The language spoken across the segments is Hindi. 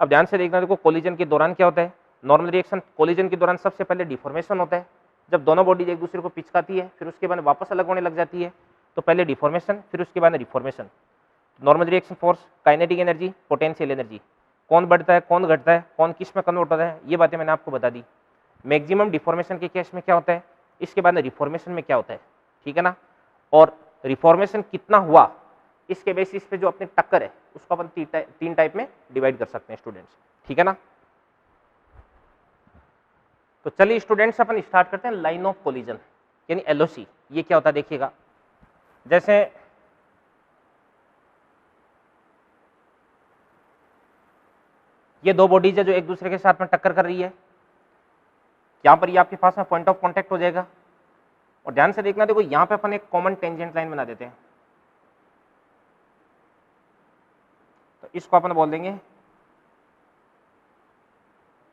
अब ध्यान से देखना, देखो कोलिजन के दौरान क्या होता है, नॉर्मल रिएक्शन कोलिजन के दौरान सबसे पहले डिफॉर्मेशन होता है, जब दोनों बॉडीज एक दूसरे को पिचकाती है, फिर उसके बाद वापस अलग होने लग जाती है, तो पहले डिफॉर्मेशन, फिर उसके बाद reformation. Normal reaction force, kinetic energy, potential energy, कौन बढ़ता है, कौन घटता है, कौन किस में कन्वर्ट होता है, ये बातें मैंने आपको बता दी। मैक्सिमम डिफॉर्मेशन के केस में क्या होता है, इसके बाद रिफॉर्मेशन में क्या होता है, ठीक है ना। और रिफॉर्मेशन कितना हुआ, इसके बेसिस पे जो अपनी टक्कर है उसको अपन तीन टाइप में डिवाइड कर सकते हैं स्टूडेंट्स, ठीक है ना। तो चलिए स्टूडेंट्स अपन स्टार्ट करते हैं लाइन ऑफ कोलिजन यानी एलओसी। ये क्या होता है देखिएगा, जैसे ये दो बॉडीज है जो एक दूसरे के साथ में टक्कर कर रही है, यहां पर ये आपके पास में पॉइंट ऑफ कांटेक्ट हो जाएगा। और ध्यान से देखना, देखो यहां पे अपन एक कॉमन टेंजेंट लाइन बना देते हैं, तो इसको अपन बोल देंगे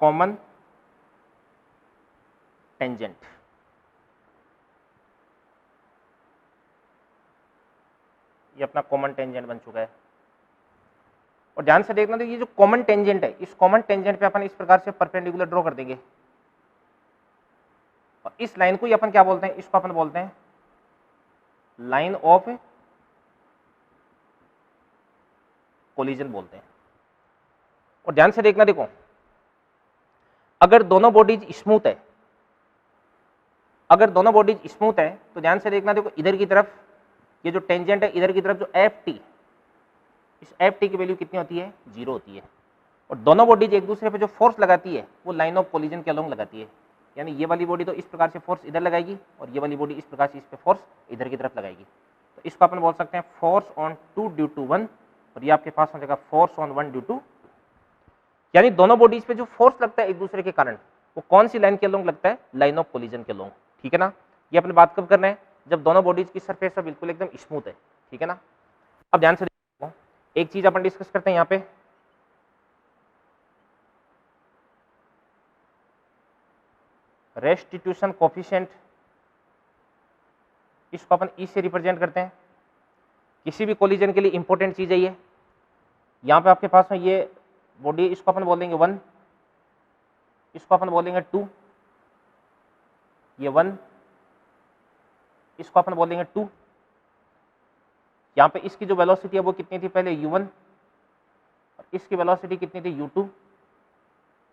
कॉमन टेंजेंट। ये अपना कॉमन टेंजेंट बन चुका है। और ध्यान से देखना, तो ये जो कॉमन टेंजेंट है, इस कॉमन टेंजेंट पे अपन इस प्रकार से परपेंडिकुलर ड्रॉ कर देंगे, और इस लाइन को ही अपन क्या बोलते हैं, इसको अपन बोलते हैं लाइन ऑफ कोलिजन बोलते हैं। और ध्यान से देखना, देखो अगर दोनों बॉडीज स्मूथ है, अगर दोनों बॉडीज स्मूथ है, तो ध्यान से देखना, देखो इधर की तरफ ये जो टेंजेंट है, इधर की तरफ जो एफ टी, इस एफ टी की वैल्यू कितनी होती है, 0 होती है। और दोनों बॉडीज एक दूसरे पे जो फोर्स लगाती है वो लाइन ऑफ कोलिजन के अलोंग लगाती है, यानी ये वाली बॉडी तो इस प्रकार से फोर्स इधर लगाएगी और ये वाली बॉडी इस प्रकार से इस पे फोर्स इधर की तरफ लगाएगी। तो इसको अपन बोल सकते हैं फोर्स ऑन 2 ड्यू टू 1, और ये आपके पास हो जाएगा फोर्स ऑन 1 ड्यू टू, यानी दोनों बॉडीज पे जो फोर्स लगता है एक दूसरे के कारण वो कौन सी लाइन के अलोंग लगता है, लाइन ऑफ कोलिजन के अलोंग, ठीक है ना। ये अपनी बात कब करना है, जब दोनों बॉडीज की सरफेस बिल्कुल एकदम स्मूथ है, ठीक है ना। अब ध्यान से देखो, एक चीज अपन डिस्कस करते हैं यहाँ पे, रेस्टिट्यूशन कोफिशिएंट, इसको अपन ई से रिप्रेजेंट करते हैं। किसी भी कोलिजन के लिए इंपॉर्टेंट चीज है ये, यहाँ पे आपके पास में ये बॉडी, इसको अपन बोल देंगे 1, इसको अपन बोलेंगे 2, ये 1, इसको अपन बोलेंगे 2। यहाँ पे इसकी जो वेलोसिटी है वो कितनी थी पहले, u1, और इसकी वेलोसिटी कितनी थी, u2।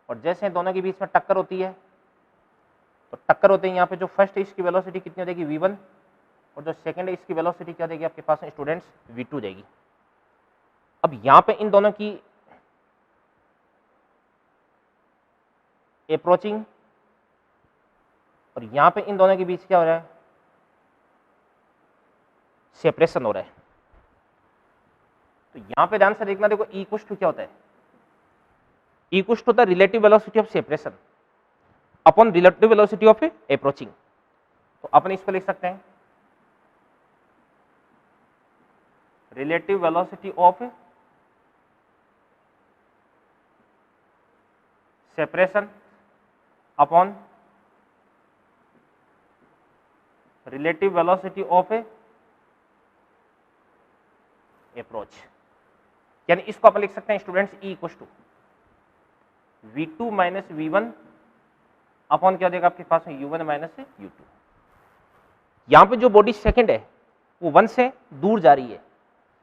और जैसे दोनों के बीच में टक्कर होती है, तो टक्कर होते हैं यहाँ पे जो फर्स्ट है इसकी वेलोसिटी कितनी हो जाएगी, v1, और जो सेकंड है इसकी वेलोसिटी क्या देगी आपके पास में स्टूडेंट्स, v2 देगी। अब यहाँ पे इन दोनों की अप्रोचिंग, और यहाँ पे इन दोनों के बीच क्या हो रहा है, सेपरेशन हो रहा है। तो यहां पे ध्यान से देखना, देखो ई इक्वल्स टू क्या होता है, e equals to the relative velocity of separation upon relative velocity of approaching. तो अपन इसको लिख सकते हैं relative velocity of separation upon relative velocity of approach, यानी इसको अपन लिख सकते हैं students e equals to v2 minus v1 upon क्या देगा आपके पास में u1 माइनस u2। यहां पे जो बॉडी सेकंड है वो 1 से दूर जा रही है,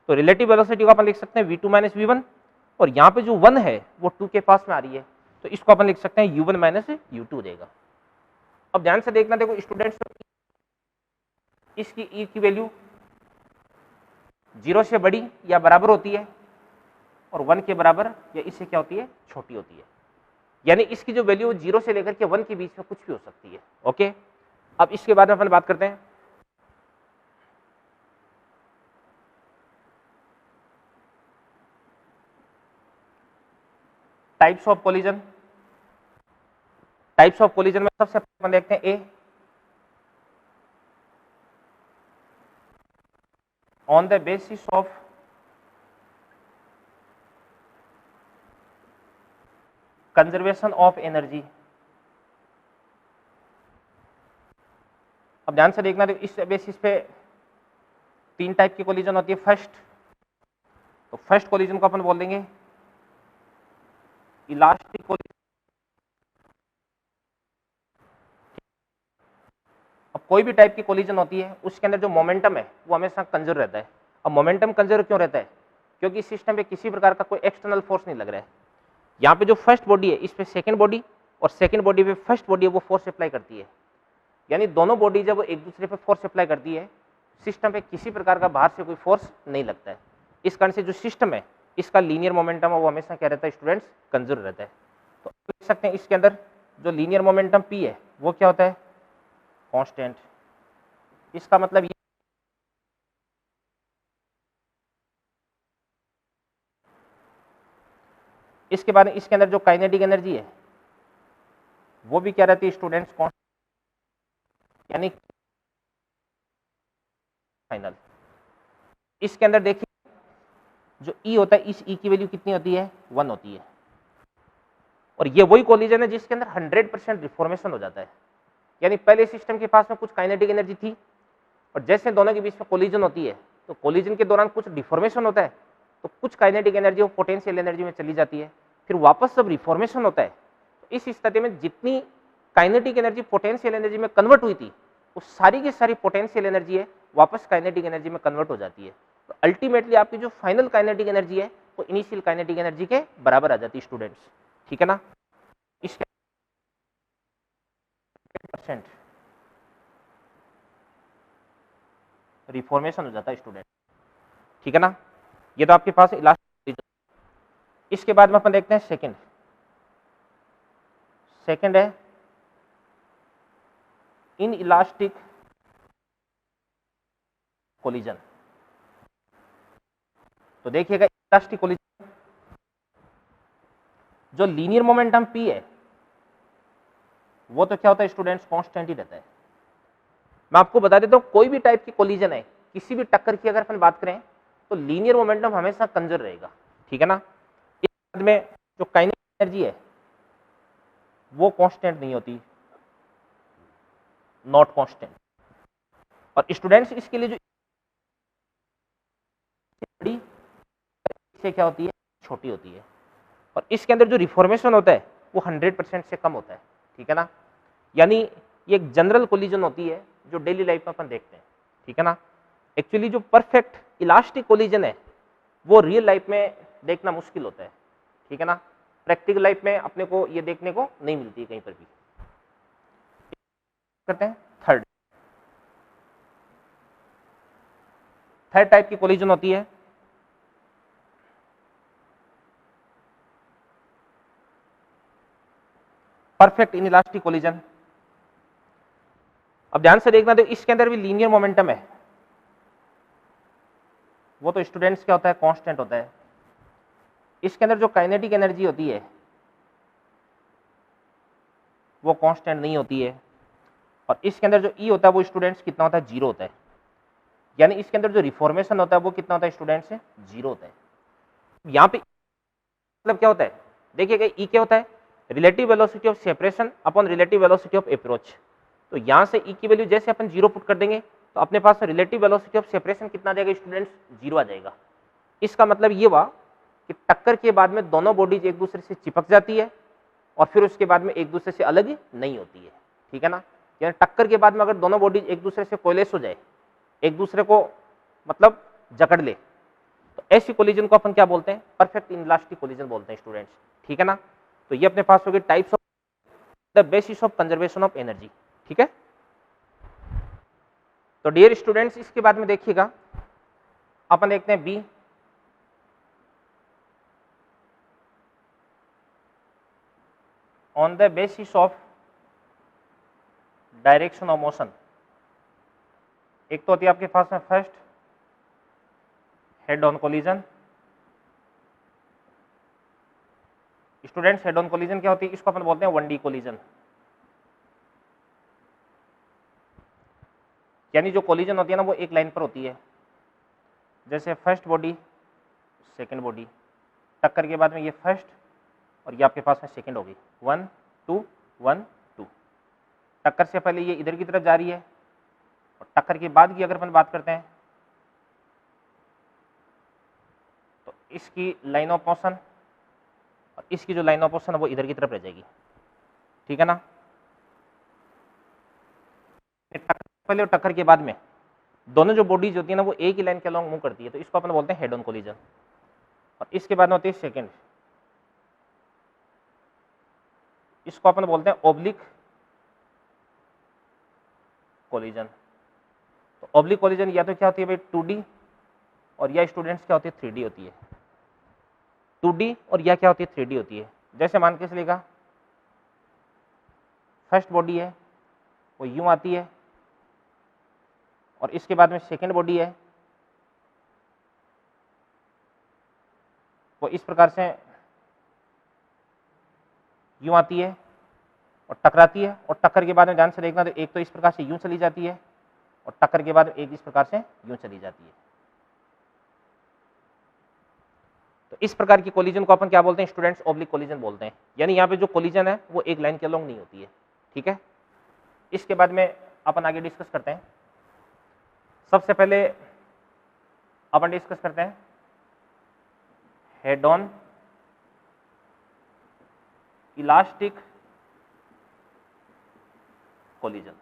तो रिलेटिव वेलोसिटी को अपन लिख सकते हैं v2 माइनस v1, और यहाँ पे जो 1 है वो 2 के पास में आ रही है, तो इसको अपन लिख सकते हैं u1 माइनस u2 देगा। अब ध्यान से देखना, देखो स्टूडेंट्स इसकी ई की वैल्यू 0 से बड़ी या बराबर होती है, और 1 के बराबर या इससे क्या होती है, छोटी होती है, यानी इसकी जो वैल्यू 0 से लेकर के 1 के बीच में कुछ भी हो सकती है। ओके, अब इसके बाद में अपन बात करते हैं types of collision. Types of collision में सबसे पहले देखते हैं A, on the basis of conservation of energy. अब ध्यान से देखना, इस बेसिस पे 3 टाइप की कोलिजन होती है। फर्स्ट, तो फर्स्ट कोलिजन को अपन बोल देंगे इलास्टिक अब कोई भी टाइप की कोलिजन होती है उसके अंदर जो मोमेंटम है वो हमेशा कंजर्व रहता है। अब मोमेंटम कंजर्व क्यों रहता है? क्योंकि सिस्टम पे किसी प्रकार का कोई एक्सटर्नल फोर्स नहीं लग रहा है। यहाँ पे जो फर्स्ट बॉडी है इस पे सेकंड बॉडी और सेकंड बॉडी पे फर्स्ट बॉडी है वो फोर्स अप्लाई करती है। यानी दोनों बॉडी जब एक दूसरे पे फोर्स अप्लाई करती है सिस्टम पे किसी प्रकार का बाहर से कोई फोर्स नहीं लगता है। इस कारण से जो सिस्टम है इसका लीनियर मोमेंटम है वो हमेशा क्या रहता है स्टूडेंट्स? कंजर्व रहता है। तो देख सकते हैं इसके अंदर जो लीनियर मोमेंटम पी है वो क्या होता है? कांस्टेंट। इसका मतलब इसके बाद इसके अंदर जो काइनेटिक एनर्जी है वो भी क्या रहती है स्टूडेंट्स? कांस्टेंट। यानी फाइनल इसके अंदर देखिए जो ई होता है इस ई की वैल्यू कितनी होती है? 1 होती है। और ये वही कोलिजन है जिसके अंदर 100% रिफॉर्मेशन हो जाता है। यानी पहले सिस्टम के पास में कुछ काइनेटिक एनर्जी थी और जैसे दोनों के बीच में कोलिजन होती है तो कोलिजन के दौरान कुछ डिफॉर्मेशन होता है तो कुछ काइनेटिक एनर्जी वो पोटेंशियल एनर्जी में चली जाती है। फिर वापस जब रिफॉर्मेशन होता है तो इस स्थिति में जितनी काइनेटिक एनर्जी पोटेंशियल एनर्जी में कन्वर्ट हुई थी वो सारी की सारी पोटेंशियल एनर्जी है वापस काइनेटिक एनर्जी में कन्वर्ट हो जाती है। तो अल्टीमेटली आपकी जो फाइनल काइनेटिक एनर्जी है वो इनिशियल काइनेटिक एनर्जी के बराबर आ जाती है स्टूडेंट्स। ठीक है ना? इसके % रिफॉर्मेशन हो जाता है स्टूडेंट। ठीक है ना? ये तो आपके पास इलास्टिक। इसके बाद में अपन देखते हैं सेकंड है इन इलास्टिक कोलिजन। तो देखिएगा इलास्टिक कोलिजन जो लीनियर मोमेंटम पी है वो तो क्या होता है स्टूडेंट्स? कांस्टेंट ही रहता है। मैं आपको बता देता हूं कोई भी टाइप की कोलिजन है किसी भी टक्कर की अगर अपन बात करें तो लीनियर मोमेंटम हमेशा कंजर्व रहेगा। ठीक है ना? इस बाद में जो काइनेटिक एनर्जी है वो कांस्टेंट नहीं होती, नॉट कांस्टेंट। और स्टूडेंट्स इसके लिए जो बड़ी से क्या होती है? छोटी होती है। और इसके अंदर जो रिफॉर्मेशन होता है वो 100% से कम होता है। ठीक है ना? यानी ये एक जनरल कोलिजन होती है जो डेली लाइफ में अपन देखते हैं। ठीक है ना? एक्चुअली जो परफेक्ट इलास्टिक कोलिजन है वो रियल लाइफ में देखना मुश्किल होता है। ठीक है ना? प्रैक्टिकल लाइफ में अपने को ये देखने को नहीं मिलती कहीं पर भी। करते हैं थर्ड टाइप की कोलिजन होती है परफेक्ट इनइलास्टिक कोलिजन। अब ध्यान से देखना तो इसके अंदर भी लीनियर मोमेंटम है वो तो स्टूडेंट्स क्या होता है? कांस्टेंट होता है। इसके अंदर जो काइनेटिक एनर्जी होती है वो कांस्टेंट नहीं होती है। और इसके अंदर जो ई होता है वो स्टूडेंट्स कितना होता है? 0 होता है। यानी इसके अंदर जो रिफॉर्मेशन होता है वो कितना होता है स्टूडेंट्स? 0 होता है। यहाँ पे मतलब क्या होता है? देखिएगा ई क्या होता है? Relative velocity of separation upon relative velocity of approach. तो यहाँ से ई की वैल्यू जैसे अपन 0 पुट कर देंगे तो अपने पास रिलेटिव वेलोसिटी ऑफ सेपरेशन कितना आ जाएगा स्टूडेंट्स? 0 आ जाएगा। इसका मतलब ये हुआ कि टक्कर के बाद में दोनों बॉडीज एक दूसरे से चिपक जाती है और फिर उसके बाद में एक दूसरे से अलग नहीं होती है। ठीक है ना? यानी टक्कर के बाद में अगर दोनों बॉडीज एक दूसरे से कोलेस हो जाए, एक दूसरे को मतलब जकड़ ले, तो ऐसी कोलिजन को अपन क्या बोलते हैं? परफेक्ट इनइलास्टिक कोलिजन बोलते हैं स्टूडेंट्स। ठीक है ना? तो ये अपने पास होगी types of the basis of conservation of energy. ठीक है? तो डियर स्टूडेंट्स इसके बाद में देखिएगा अपन देखते हैं be on the basis of direction of motion. एक तो होती है आपके पास में first head on collision. Students head on collision क्या होती है? इसको अपन बोलते हैं 1D कोलिजन। यानी जो कोलिजन होती है ना वो एक लाइन पर होती है, जैसे फर्स्ट बॉडी सेकंड बॉडी, टक्कर के बाद में ये फर्स्ट और ये आपके पास में सेकंड होगी 1 2 1 2। टक्कर से पहले ये इधर की तरफ जा रही है और टक्कर के बाद की अगर अपन बात करते हैं तो इसकी लाइन ऑफ मोशन और इसकी जो लाइन ऑफ मोशन है वो इधर की तरफ रह जाएगी, ठीक है ना। पहले और टक्कर के बाद में दोनों जो बॉडीज होती है ना वो एक ही लाइन के अलॉन्ग मूव करती है, तो इसको अपन बोलते हैं हेड ऑन कोलिजन। और इसके बाद में होती है सेकंड, इसको अपन बोलते हैं ऑब्लिक कोलिजन। तो ऑब्लिक कोलिजन या तो क्या होती है भाई 2D, और या स्टूडेंट्स क्या होती है 3D होती है। 2D और या क्या होती है 3D होती है। जैसे मान के चलेगा फर्स्ट बॉडी है वो यूं आती है, और इसके बाद में सेकंड बॉडी है वो इस प्रकार से यूं आती है और टकराती है, और टक्कर के बाद में ध्यान से देखना तो एक तो इस प्रकार से यूं चली जाती है, और टक्कर के बाद एक इस प्रकार से यूं चली जाती है। तो इस प्रकार की कोलिजन को अपन क्या बोलते हैं स्टूडेंट्स, ऑब्लिक कोलिजन बोलते हैं। यानी यहाँ पे जो कोलिजन है वो एक लाइन के अलॉन्ग नहीं होती है, ठीक है। इसके बाद में अपन आगे डिस्कस करते हैं। सबसे पहले अपन डिस्कस करते हैं हेड ऑन इलास्टिक कोलिजन।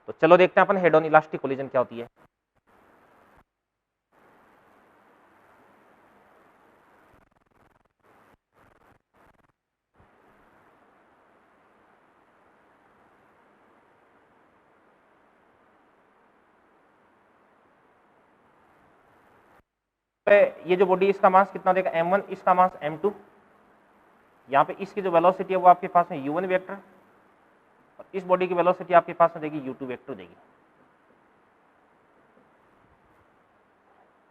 तो चलो देखते हैं अपन हेड ऑन इलास्टिक कोलिजन क्या होती है। ये जो बॉडी इसका मास कितना देगा m1, इसका मास m2। यहाँ पे इसकी जो वेलोसिटी है वो आपके पास में u1 वेक्टर, और इस बॉडी की वेलोसिटी आपके पास में देगी u2 वेक्टर देगी।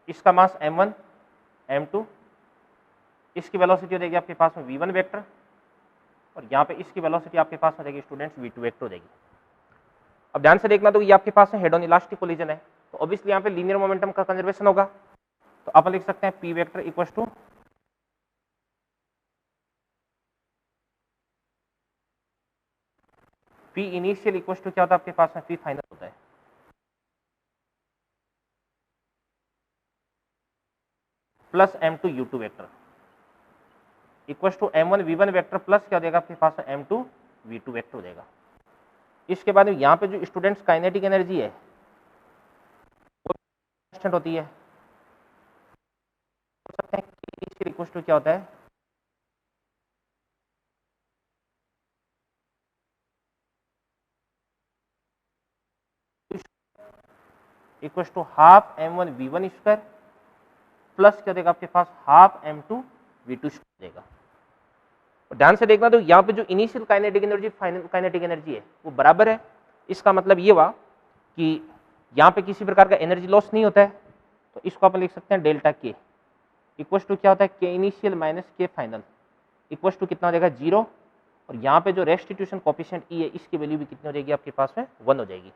इसका मास m1 m2, इसकी वेलोसिटी देगी आपके पास में v1 वेक्टर, और यहाँ पे इसकी वेलोसिटी आपके पास में देगी स्टूडेंट्स v2 वेक्टर देगी। अब ध्यान से देखना तो ये आपके पास में हेड ऑन इलास्टिक कोलिजन है, तो ऑब्वियसली यहाँ पे लीनियर मोमेंटम का कंजर्वेशन होगा। तो अपन लिख सकते हैं p vector equal to p initial equal to क्या होता है आपके पास में p फाइनल होता है। Plus m2 u2 vector equal to m1 v1 vector plus क्या देगा आपके पास में m2 v2 वेक्टर हो जाएगा। इसके बाद में यहाँ पे जो स्टूडेंट्स काइनेटिक एनर्जी है वो कांस्टेंट होती है। इक्वल टू क्या होता है equal to half m1 v1 square plus क्या देगा आपके पास हाफ m2 v2 स्क्वायर देगा। और ध्यान से देखना तो यहाँ पे जो initial kinetic energy final kinetic energy है वो बराबर है। इसका मतलब ये हुआ कि यहाँ पे किसी प्रकार का एनर्जी लॉस नहीं होता है, तो इसको अपन लिख सकते हैं डेल्टा के इक्वल टू क्या होता है के इनिशियल माइनस के फाइनल इक्वल टू कितना हो जाएगा 0, और यहाँ पे जो रेस्टिट्यूशन कोफिशिएंट ई है इसकी वैल्यू भी कितनी हो जाएगी आपके पास में 1 हो जाएगी।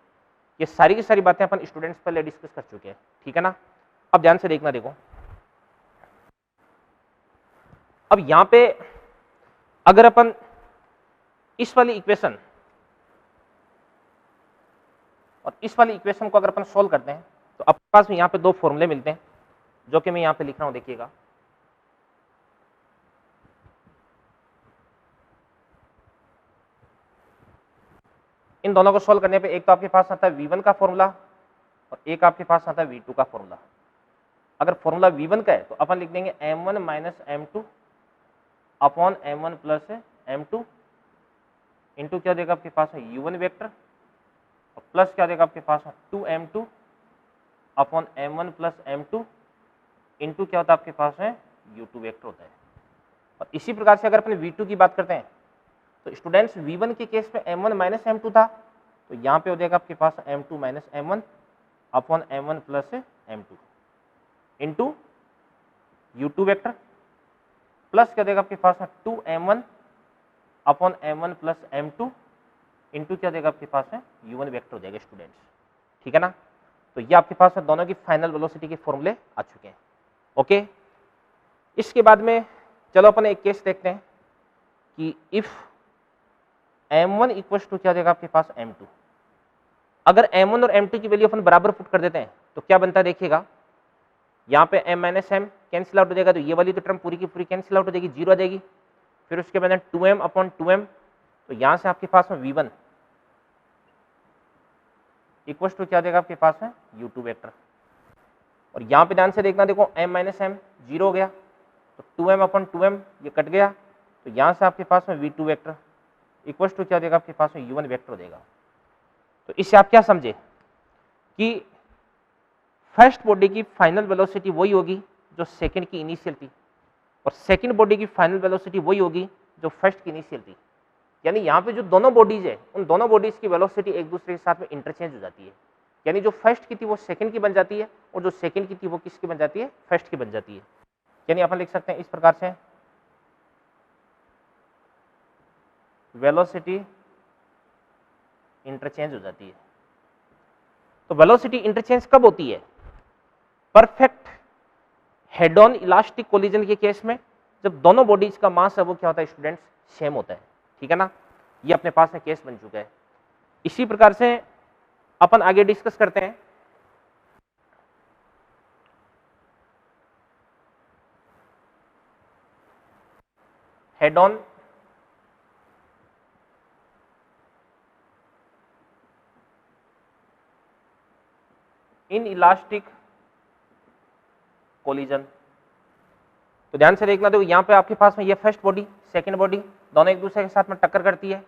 ये सारी की सारी बातें अपन स्टूडेंट्स पहले डिस्कस कर चुके हैं, ठीक है ना। अब ध्यान से देखना, देखो अब यहाँ पे अगर अपन इस वाली इक्वेशन और इस वाली इक्वेशन को अगर अपन सोल्व करते हैं तो अपने पास में यहाँ पे दो फॉर्मूले मिलते हैं जो कि मैं यहाँ पे लिख रहा हूँ, देखिएगा। इन दोनों को सोल्व करने पे एक तो आपके पास आता है v1 का फॉर्मूला और एक आपके पास आता है v2 का फॉर्मूला। अगर फॉर्मूला v1 का है तो अपन लिख देंगे m1 minus m2 upon m1 plus m2 into क्या देगा आपके पास है u1 वेक्टर, और प्लस क्या देगा आपके पास है 2m2 upon m1 plus m2 into क्या होता है आपके पास है u2 वेक्टर होता है। और इसी प्रकार से अगर अपन v2 की बात करते हैं तो स्टूडेंट्स v1 के केस में m1 माइनस m2 था, तो यहाँ पे हो जाएगा आपके पास m2 minus m1 upon m1 plus m2 into u2 vector plus क्या देगा आपके पास में 2m1 upon m1 plus m2 into क्या देगा आपके पास में u1 वेक्टर हो जाएगा स्टूडेंट्स, ठीक है ना। तो ये आपके पास में दोनों की फाइनल वेलोसिटी के फॉर्मूले आ चुके हैं, ओके। इसके बाद में चलो अपन एक केस देखते हैं कि इफ m1 इक्वल टू क्या देगा आपके पास m2। अगर m1 और m2 की वैल्यू अपन बराबर पुट कर देते हैं तो क्या बनता है, देखिएगा यहाँ पे m minus m cancel out हो जाएगा, तो ये वाली तो टर्म पूरी की पूरी कैंसिल आउट हो जाएगी, 0 आ जाएगी। फिर उसके बाद 2m अपॉन 2m, तो यहाँ से आपके पास में v1 इक्वल टू क्या देगा आपके पास में u2 वेक्टर। और यहाँ पे ध्यान से देखना, देखो m माइनस एम 0 हो गया, तो 2m अपॉन 2m ये कट गया, तो यहाँ से आपके पास में v2 वेक्टर इक्वल टू क्या देगा आपके पास में u1 वेक्टर देगा। तो इससे आप क्या समझे कि फर्स्ट बॉडी की फाइनल वेलोसिटी वही होगी जो सेकंड की इनिशियल थी, और सेकंड बॉडी की फाइनल वेलोसिटी वही होगी जो फर्स्ट की इनिशियल थी। यानी यहाँ पे जो दोनों बॉडीज है, उन दोनों बॉडीज की वेलोसिटी एक दूसरे के साथ में इंटरचेंज हो जाती है। यानी जो फर्स्ट की थी वो सेकंड की बन जाती है, और जो सेकंड की थी वो किसकी बन जाती है, फर्स्ट की बन जाती है। यानी अपन लिख सकते हैं इस प्रकार से, वेलोसिटी इंटरचेंज हो जाती है। तो वेलोसिटी इंटरचेंज कब होती है? Perfect head on elastic collision के केस में, जब दोनों बॉडीज का मास है वो क्या होता है स्टूडेंट्स, सेम होता है। ठीक है ना, ये अपने पास में केस बन चुका है। इसी प्रकार से अपन आगे डिस्कस करते हैं head on in elastic collision. तो ध्यान से देखना, देखो यहाँ पे आपके पास में ये फर्स्ट बॉडी सेकंड बॉडी दोनों एक दूसरे के साथ में टक्कर करती है।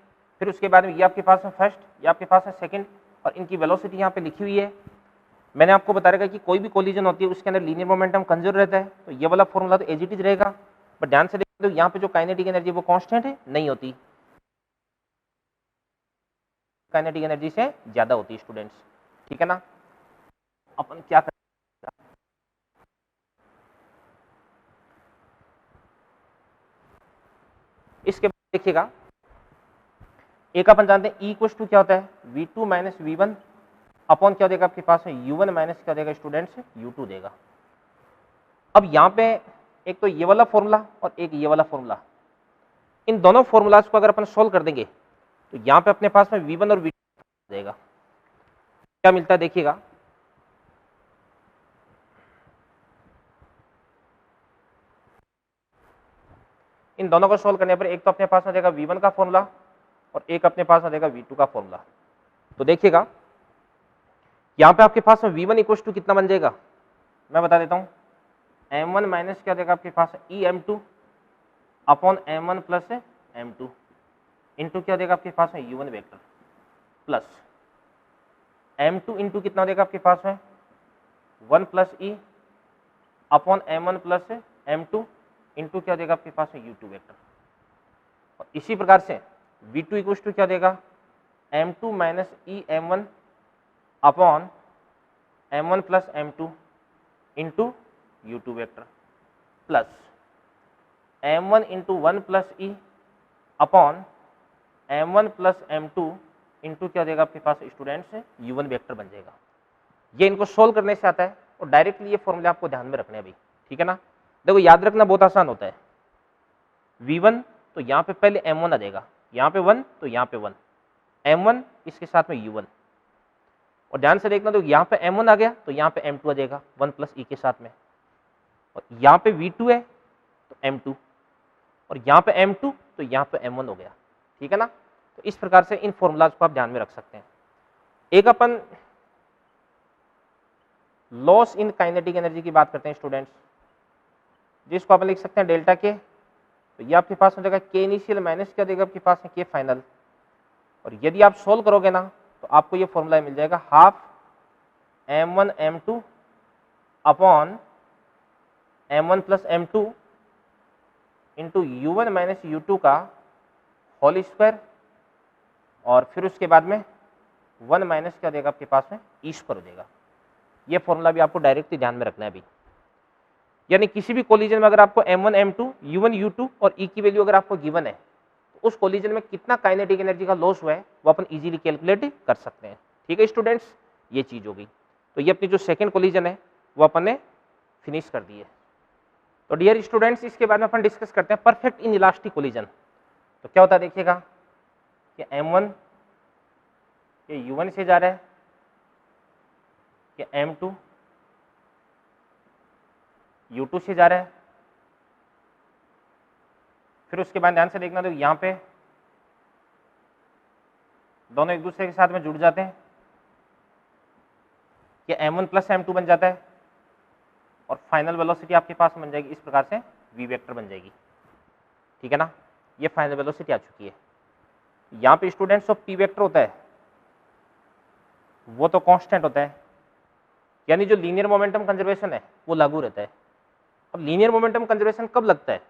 फिर उसके बाद में ये आपके पास में फर्स्ट, ये आपके पास में सेकंड, और इनकी वेलोसिटी यहाँ पे लिखी हुई है। मैंने आपको बता रखा कि कोई भी कोलिजन होती है उसके अंदर लीनियर मोमेंटम कंजर्व रहता है, तो ये वाला फॉर्मूला तो एज इट इज रहेगा। बट ध्यान से देखो, यहाँ पे जो काइनेटिक एनर्जी वो कांस्टेंट है, नहीं होती, काइनेटिक एनर्जी से ज्यादा होती है स्टूडेंट्स। ठीक है ना, अपन क्या करें, इसके बाद देखिएगा, एक अपन जानते हैं ई इक्वल टू क्या होता है, v2 माइनस v1 अपॉन क्या देगा आपके पास है u1 माइनस क्या देगा स्टूडेंट्स, u2 देगा। अब यहाँ पे एक तो ये वाला फॉर्मूला और एक ये वाला फॉर्मूला, इन दोनों फॉर्मूलाज को अगर अपन सोल्व कर देंगे तो यहाँ पे अपने पास में v1 और v2 देगा। क्या मिलता है देखिएगा, इन दोनों को सोल्व करने पर एक तो अपने पास में देगा v1 का फॉर्मूला और एक अपने पास में देगा v2 का फॉर्मूला। तो देखिएगा यहाँ पे आपके पास में v1 इक्वल टू कितना बन जाएगा, मैं बता देता हूँ, m1 माइनस क्या देगा आपके पास ई m2 upon m1 plus m2 into क्या देगा आपके पास में u1 vector plus m2 into कितना देगा आपके पास में 1 प्लस ई upon m1 plus m2 into क्या देगा आपके पास में u2 वेक्टर। और इसी प्रकार से v2 इक्वल टू क्या देगा m2 माइनस ई m1 upon m1 plus m2 into u2 vector plus m1 into 1 plus ई upon m1 plus m2 into क्या देगा आपके पास स्टूडेंट्स u1 वेक्टर बन जाएगा। ये इनको सोल्व करने से आता है, और डायरेक्टली ये फॉर्मूले आपको ध्यान में रखने हैं भाई। ठीक है ना, देखो याद रखना बहुत आसान होता है, v1 तो यहाँ पे पहले m1 आ जाएगा, यहाँ पे 1 तो यहाँ पे 1, m1 इसके साथ में u1, और ध्यान से देखना, तो यहाँ पे m1 आ गया तो यहाँ पे m2 आ जाएगा 1 प्लस ई के साथ में, और यहाँ पे v2 है तो m2, और यहाँ पे m2 तो यहाँ पे m1 हो गया। ठीक है ना, तो इस प्रकार से इन फॉर्मूलाज को आप ध्यान में रख सकते हैं। एक अपन लॉस इन काइनेटिक एनर्जी की बात करते हैं स्टूडेंट्स, जिसको अपन लिख सकते हैं डेल्टा के। तो ये आपके पास हो जाएगा के इनिशियल माइनस क्या देगा आपके पास है के फाइनल, और यदि आप सोल्व करोगे ना तो आपको ये फॉर्मूला मिल जाएगा half m1 m2 upon m1 plus m2 into u1 minus u2 का होल स्क्वायर, और फिर उसके बाद में 1 माइनस क्या देगा आपके पास में ई स्क्वायर हो जाएगा। ये फॉर्मूला भी आपको डायरेक्टली ध्यान में रखना है अभी। यानी किसी भी कोलिजन में अगर आपको m1 m2 u1 u2 और e की वैल्यू अगर आपको गिवन है, तो उस कोलिजन में कितना काइनेटिक एनर्जी का लॉस हुआ है वो अपन इजीली कैलकुलेट कर सकते हैं। ठीक है स्टूडेंट्स, ये चीज हो गई। तो ये अपनी जो सेकंड कोलिजन है वो अपन ने फिनिश कर दी है। तो डियर स्टूडेंट्स, इसके बाद में अपन डिस्कस करते हैं परफेक्ट इन इलास्टिक कोलिजन। तो क्या होता है देखिएगा कि m1 ये u1 से जा रहा है, कि m2 U2 से जा रहा है, फिर उसके बाद ध्यान से देखना, तो यहाँ पे दोनों एक दूसरे के साथ में जुड़ जाते हैं, ये m1 प्लस m2 बन जाता है और फाइनल वेलोसिटी आपके पास बन जाएगी इस प्रकार से v वेक्टर बन जाएगी, ठीक है ना। ये फाइनल वेलोसिटी आ चुकी है। यहाँ पे स्टूडेंट्स ऑफ p वेक्टर होता है वो तो कांस्टेंट होता है, यानी जो लीनियर मोमेंटम कंजर्वेशन है वो लागू रहता है। अब लीनियर मोमेंटम कंजर्वेशन कब लगता है?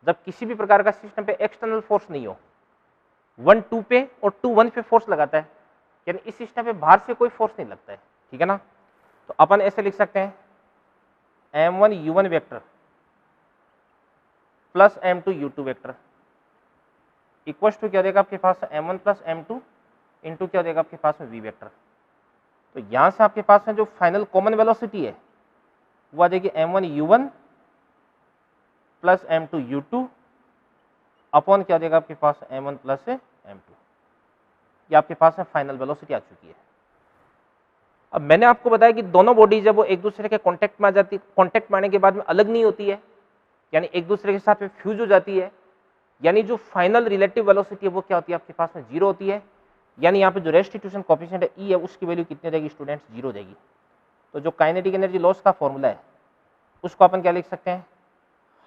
जब किसी भी प्रकार का सिस्टम पे एक्सटर्नल फोर्स नहीं हो, 1 2 पे और 2 1 पे फोर्स लगाता है, यानी इस सिस्टम पे बाहर से कोई फोर्स नहीं लगता है, ठीक है ना। तो अपन ऐसे लिख सकते हैं m1 u1 vector plus m2 u2 vector equal to क्या देगा आपके पास m1 प्लस m2 इंटू क्या देगा आपके पास में v वेक्टर। तो यहां से आपके पास में जो फाइनल कॉमन वेलोसिटी है वो आ जाएगी m1 u1 plus m2 u2 upon क्या देगा आपके पास m1 प्लस m2। ये आपके पास में फाइनल वेलोसिटी आ चुकी है। अब मैंने आपको बताया कि दोनों बॉडी जब वो एक दूसरे के कांटेक्ट में आ जाती, कांटेक्ट में आने के बाद में अलग नहीं होती है, यानी एक दूसरे के साथ में फ्यूज हो जाती है, यानी जो फाइनल रिलेटिव वेलोसिटी है वो क्या होती है आपके पास में जीरो होती है, यानी यहाँ पे जो रेस्टिट्यूशन कोएफिशिएंट है ई है उसकी वैल्यू कितनी हो जाएगी स्टूडेंट्स? जीरो हो जाएगी। तो जो काइनेटिक एनर्जी लॉस का फॉर्मूला है उसको अपन क्या लिख सकते हैं?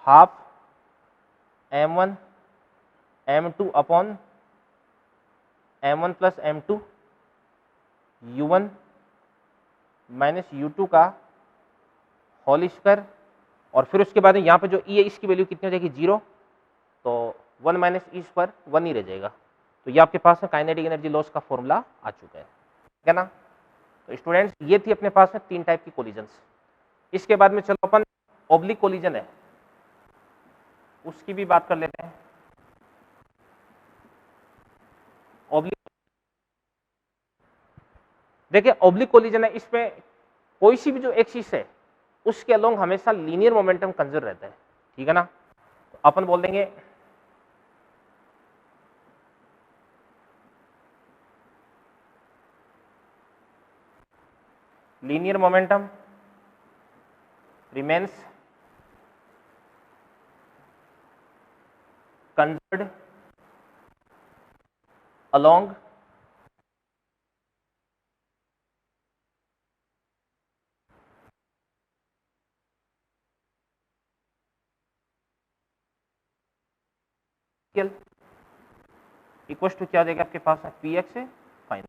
Half m1 m2 upon m1 plus m2 u1 minus u2 का होल स्क्वायर, और फिर उसके बाद यहाँ पे जो ई है इसकी वैल्यू कितनी हो जाएगी? जीरो। तो 1 माइनस ई स्क्वायर 1 ही रह जाएगा। तो ये आपके पास में काइनेटिक एनर्जी लॉस का फॉर्मूला आ चुका है, ठीक है ना। तो स्टूडेंट्स ये थी अपने पास में 3 टाइप की कोलिजन्स। इसके बाद में चलो अपन ऑब्लिक कोलिजन है उसकी भी बात कर लेते हैं। ऑब्लिक, देखिए ऑब्लिक कोलिजन है, इसमें कोई सी भी जो एक्सिस है उसके अलोंग हमेशा लीनियर मोमेंटम कंजर्व रहता है, ठीक है ना। तो अपन बोल देंगे linear momentum remains conserved along equal to क्या देगा आपके पास P X final.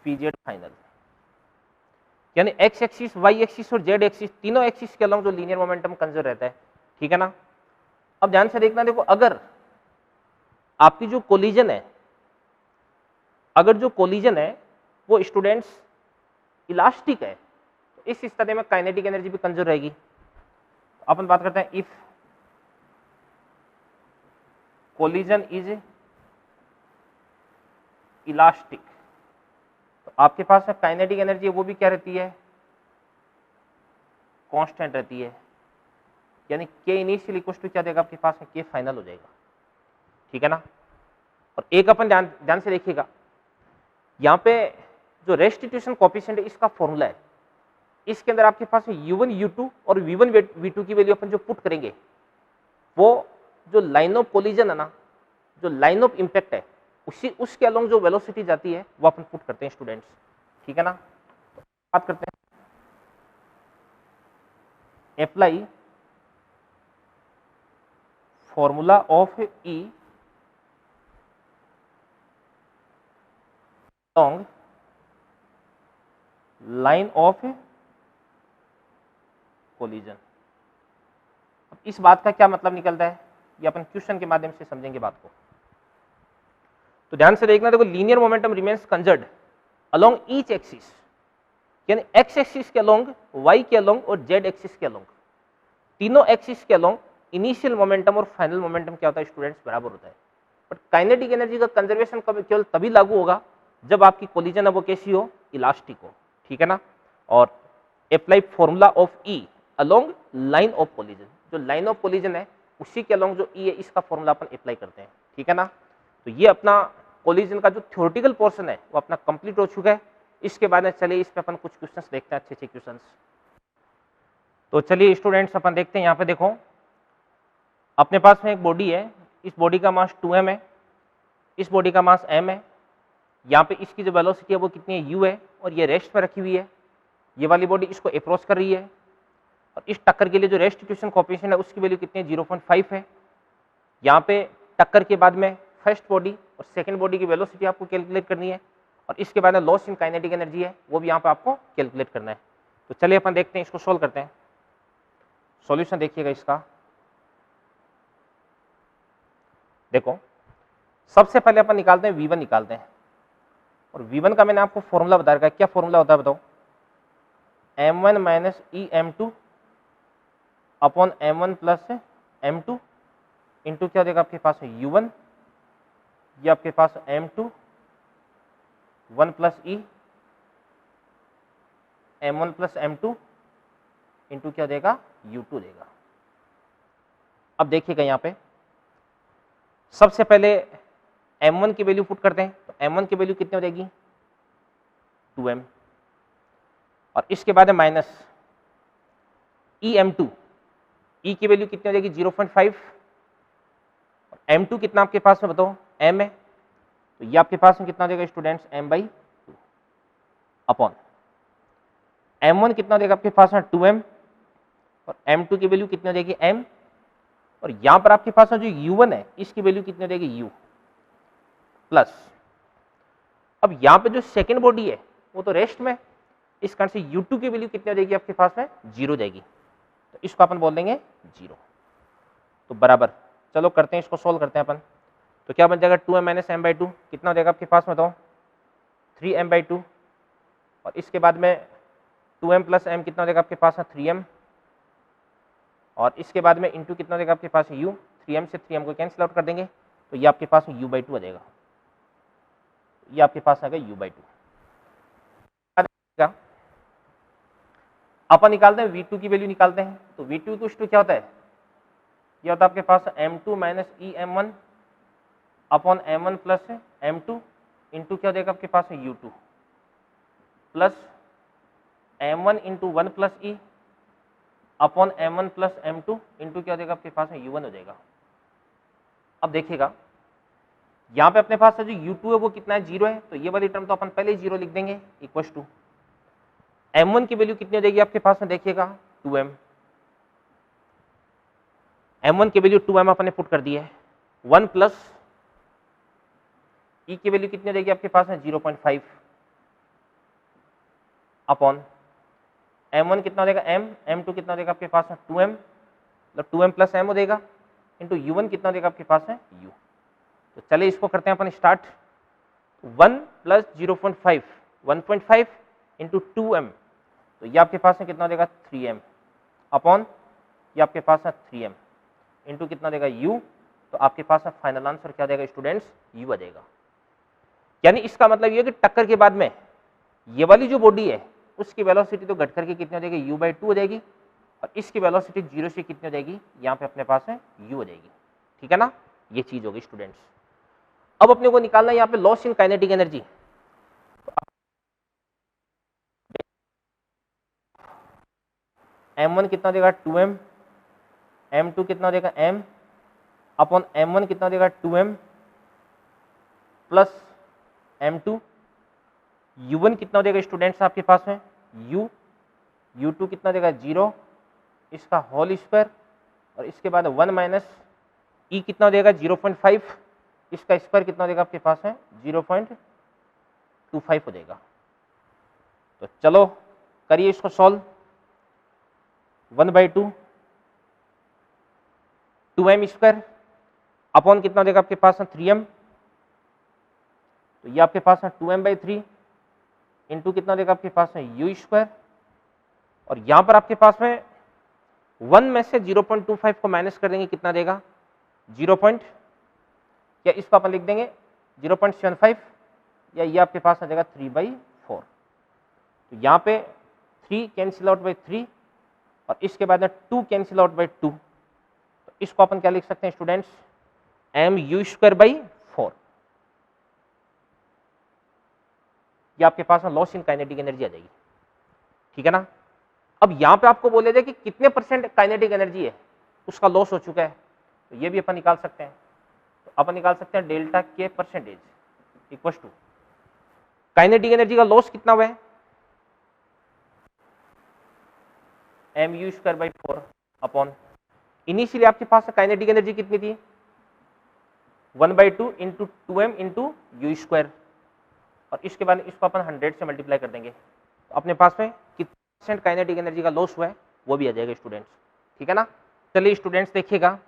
PZ final, यानी एक्स एक्सिस, वाई एक्सिस और जेड एक्सिस तीनों एक्सिस के अलोंग जो लीनियर मोमेंटम कंजर्व रहता है, ठीक है ना। अब ध्यान से देखना, देखो अगर आपकी जो कोलिजन है, अगर जो कोलिजन है वो स्टूडेंट्स इलास्टिक है तो इस स्थिति में काइनेटिक एनर्जी भी कंजर्व रहेगी। अपन बात करते हैं इफ कोलिजन इज इलास्टिक, तो आपके पास में काइनेटिक एनर्जी वो भी क्या रहती है? कांस्टेंट रहती है, यानी के इनिशियल इक्वल टू क्या देगा आपके पास में? के फाइनल हो जाएगा, ठीक है ना। और एक अपन ध्यान से देखिएगा, यहाँ पे जो रेस्टिट्यूशन कोएफिशिएंट है इसका फॉर्मूला है, इसके अंदर आपके पास u1 u2 और v1 v2 की वैल्यू अपन जो पुट करेंगे वो जो लाइन ऑफ कोलिजन है ना, जो लाइन ऑफ इंपैक्ट है उसके अलोंग जो वेलोसिटी जाती है वो अपन पुट करते हैं स्टूडेंट्स, ठीक है ना। तो बात करते हैं apply formula of E along line of collision. अब इस बात का क्या मतलब निकलता है ये अपन क्वेश्चन के माध्यम से समझेंगे बात को। तो ध्यान से देखना, देखो linear momentum remains conserved along each axis, यानी एक्स एक्सिस के अलोंग, वाई के अलोंग और जेड एक्सिस के अलोंग, तीनों एक्सिस के अलोंग इनिशियल मोमेंटम और फाइनल मोमेंटम क्या होता है स्टूडेंट्स? बराबर होता है। बट काइनेटिक एनर्जी का कंजर्वेशन केवल तभी लागू होगा जब आपकी कोलिजन है वो कैसी हो? इलास्टिक हो, ठीक है ना। और apply formula of E along line of collision, जो लाइन ऑफ कोलिजन है उसी के अलोंग जो ई है इसका फॉर्मूला अपन अप्लाई करते हैं, ठीक है ना। तो ये अपना कोलिजन का जो थ्योरेटिकल पोर्शन है वो अपना कंप्लीट हो चुका है। इसके बाद में चलिए इस पे अपन कुछ क्वेश्चंस देखते हैं, अच्छे अच्छे क्वेश्चंस। तो चलिए स्टूडेंट्स अपन देखते हैं, यहाँ पे देखो अपने पास में एक बॉडी है, इस बॉडी का मास 2m है, इस बॉडी का मास m है, यहाँ पे इसकी जो वेलोसिटी है वो कितनी है u है, और ये रेस्ट पर रखी हुई है, ये वाली बॉडी इसको अप्रोच कर रही है, और इस टक्कर के लिए जो रेस्टिट्यूशन कोएफिशिएंट है उसकी वैल्यू कितनी है 0.5 है। यहाँ पे टक्कर के बाद में फर्स्ट बॉडी और सेकंड बॉडी की वेलोसिटी आपको कैलकुलेट करनी है, और इसके बाद में लॉस इन काइनेटिक एनर्जी है वो भी यहाँ पे आपको कैलकुलेट करना है। तो चलिए अपन देखते हैं, इसको सोल्व करते हैं। सॉल्यूशन देखिएगा इसका, देखो सबसे पहले अपन निकालते हैं V1 निकालते हैं, और V1 का मैंने आपको फॉर्मूला बता रखा है। क्या फॉर्मूला होता है बताओ, m1 माइनस ई m2 upon m1 plus m2 into क्या देगा आपके पास u1, ये आपके पास m2 1 प्लस ई m1 प्लस m2 इंटू क्या देगा u2 देगा। अब देखिएगा यहाँ पे सबसे पहले m1 की वैल्यू पुट करते हैं, तो m1 की वैल्यू कितनी हो जाएगी 2m, और इसके बाद है माइनस em2, ई की वैल्यू कितनी हो जाएगी 0.5, और m2 कितना आपके पास में बताओ m है, तो ये आपके पास में कितना हो जाएगा स्टूडेंट्स m/2 अपॉन m1 कितना हो जाएगा आपके पास में 2m, और m2 की वैल्यू कितनी हो जाएगी m, और यहां पर आपके पास जो u1 है इसकी वैल्यू कितनी हो जाएगी u प्लस, अब यहां पे जो सेकंड बॉडी है वो तो रेस्ट में, इस कारण से u2 की वैल्यू कितनी हो जाएगी आपके पास में 0 हो जाएगी, तो इसको अपन बोल देंगे 0। तो बराबर, चलो करते हैं इसको, सोल्व करते हैं अपन। तो क्या बन जाएगा 2m माइनस m/2 कितना हो जाएगा आपके पास में, बताओ 3m/2, और इसके बाद में 2m प्लस m कितना हो जाएगा आपके पास में 3m, और इसके बाद में इंटू कितना देगा आपके पास u, 3m से 3m को कैंसिल आउट कर देंगे, तो ये आपके पास में u/2 आ जाएगा, ये आपके पास आ गया u/2। अपन निकालते हैं v2 की वैल्यू निकालते हैं, तो v2 कुछ तो क्या होता है, ये होता है आपके पास m2 माइनस ई m1 upon m1 plus m2 into क्या देगा आपके पास u2 plus m1 into 1 plus ई upon m1 plus m2 into क्या देगा आपके पास में u1 हो जाएगा। अब देखिएगा यहाँ पे अपने पास जो u2 है वो कितना है 0 है, तो ये वाली टर्म तो अपन पहले ही 0 लिख देंगे, इक्वल्स टू m1 की वैल्यू कितनी हो जाएगी आपके पास में, देखिएगा 2m, m1 की वैल्यू 2m अपने पुट कर दी है, 1 प्लस ई की वैल्यू कितनी हो जाएगी आपके पास में 0.5 अपॉन m1 कितना हो जाएगा m, m2 कितना हो जाएगा आपके पास में 2m, मतलब 2m प्लस m हो जाएगा, इंटू u1 कितना हो जाएगा आपके पास में u। तो चलिए इसको करते हैं अपन स्टार्ट, 1 प्लस 0.5 1.5 इंटू 2m, तो ये आपके पास में कितना हो जाएगा 3m अपॉन ये आपके पास में 3m इंटू कितना देगा u, तो आपके पास में फाइनल आंसर क्या देगा स्टूडेंट्स u आ जाएगा। यानी इसका मतलब ये कि टक्कर के बाद में ये वाली जो बॉडी है उसकी वेलोसिटी तो घट करके कितनी हो जाएगी u/2 हो जाएगी, और इसकी वेलोसिटी 0 से कितनी हो जाएगी यहाँ पे अपने पास में u हो जाएगी, ठीक है ना, ये चीज होगी स्टूडेंट्स। अब अपने को निकालना है यहाँ पे loss in kinetic energy, m1 कितना देगा 2m, m2 कितना देगा m अपॉन m1 कितना देगा 2m प्लस m2, u1 कितना देगा स्टूडेंट्स आपके पास में u, u2 कितना देगा 0, इसका होल स्क्वायर, और इसके बाद 1 माइनस ई कितना देगा 0.5, इसका स्क्वायर कितना देगा आपके पास में 0.25 हो जाएगा। तो चलो करिए इसको सॉल्व, 1/2 2m स्क्वायर अपॉन कितना देगा आपके पास में 3m, तो ये आपके पास में 2m/3 इंटू कितना देगा आपके पास में u स्क्वायर, और यहां पर आपके पास में 1 में से 0.25 को माइनस कर देंगे, कितना देगा 0. या इसको अपन लिख देंगे 0.75, या ये आपके पास आ जाएगा 3/4, तो यहाँ पे 3 कैंसिल आउट बाई 3 और इसके बाद में 2 कैंसिल आउट बाई 2, तो इसको अपन क्या लिख सकते हैं स्टूडेंट्स, mu² बाई 4। ये आपके पास में लॉस इन काइनेटिक एनर्जी आ जाएगी, ठीक है ना। अब यहां पे आपको बोले जाए कि कितने % काइनेटिक एनर्जी है उसका लॉस हो चुका है, तो ये भी अपन निकाल सकते हैं। तो अपन निकाल सकते हैं डेल्टा के % इक्वल टू काइनेटिक एनर्जी का लॉस कितना हुआ है, mu² बाई 4 अपॉन इनिशियली आपके पास काइनेटिक एनर्जी कितनी थी 1/2 इंटू 2m इंटू u², और इसके बाद इसको अपन 100 से मल्टीप्लाई कर देंगे, तो अपने पास में कितने % काइनेटिक एनर्जी का लॉस हुआ है वो भी आ जाएगा स्टूडेंट्स, ठीक है ना। चलिए स्टूडेंट्स देखिएगा,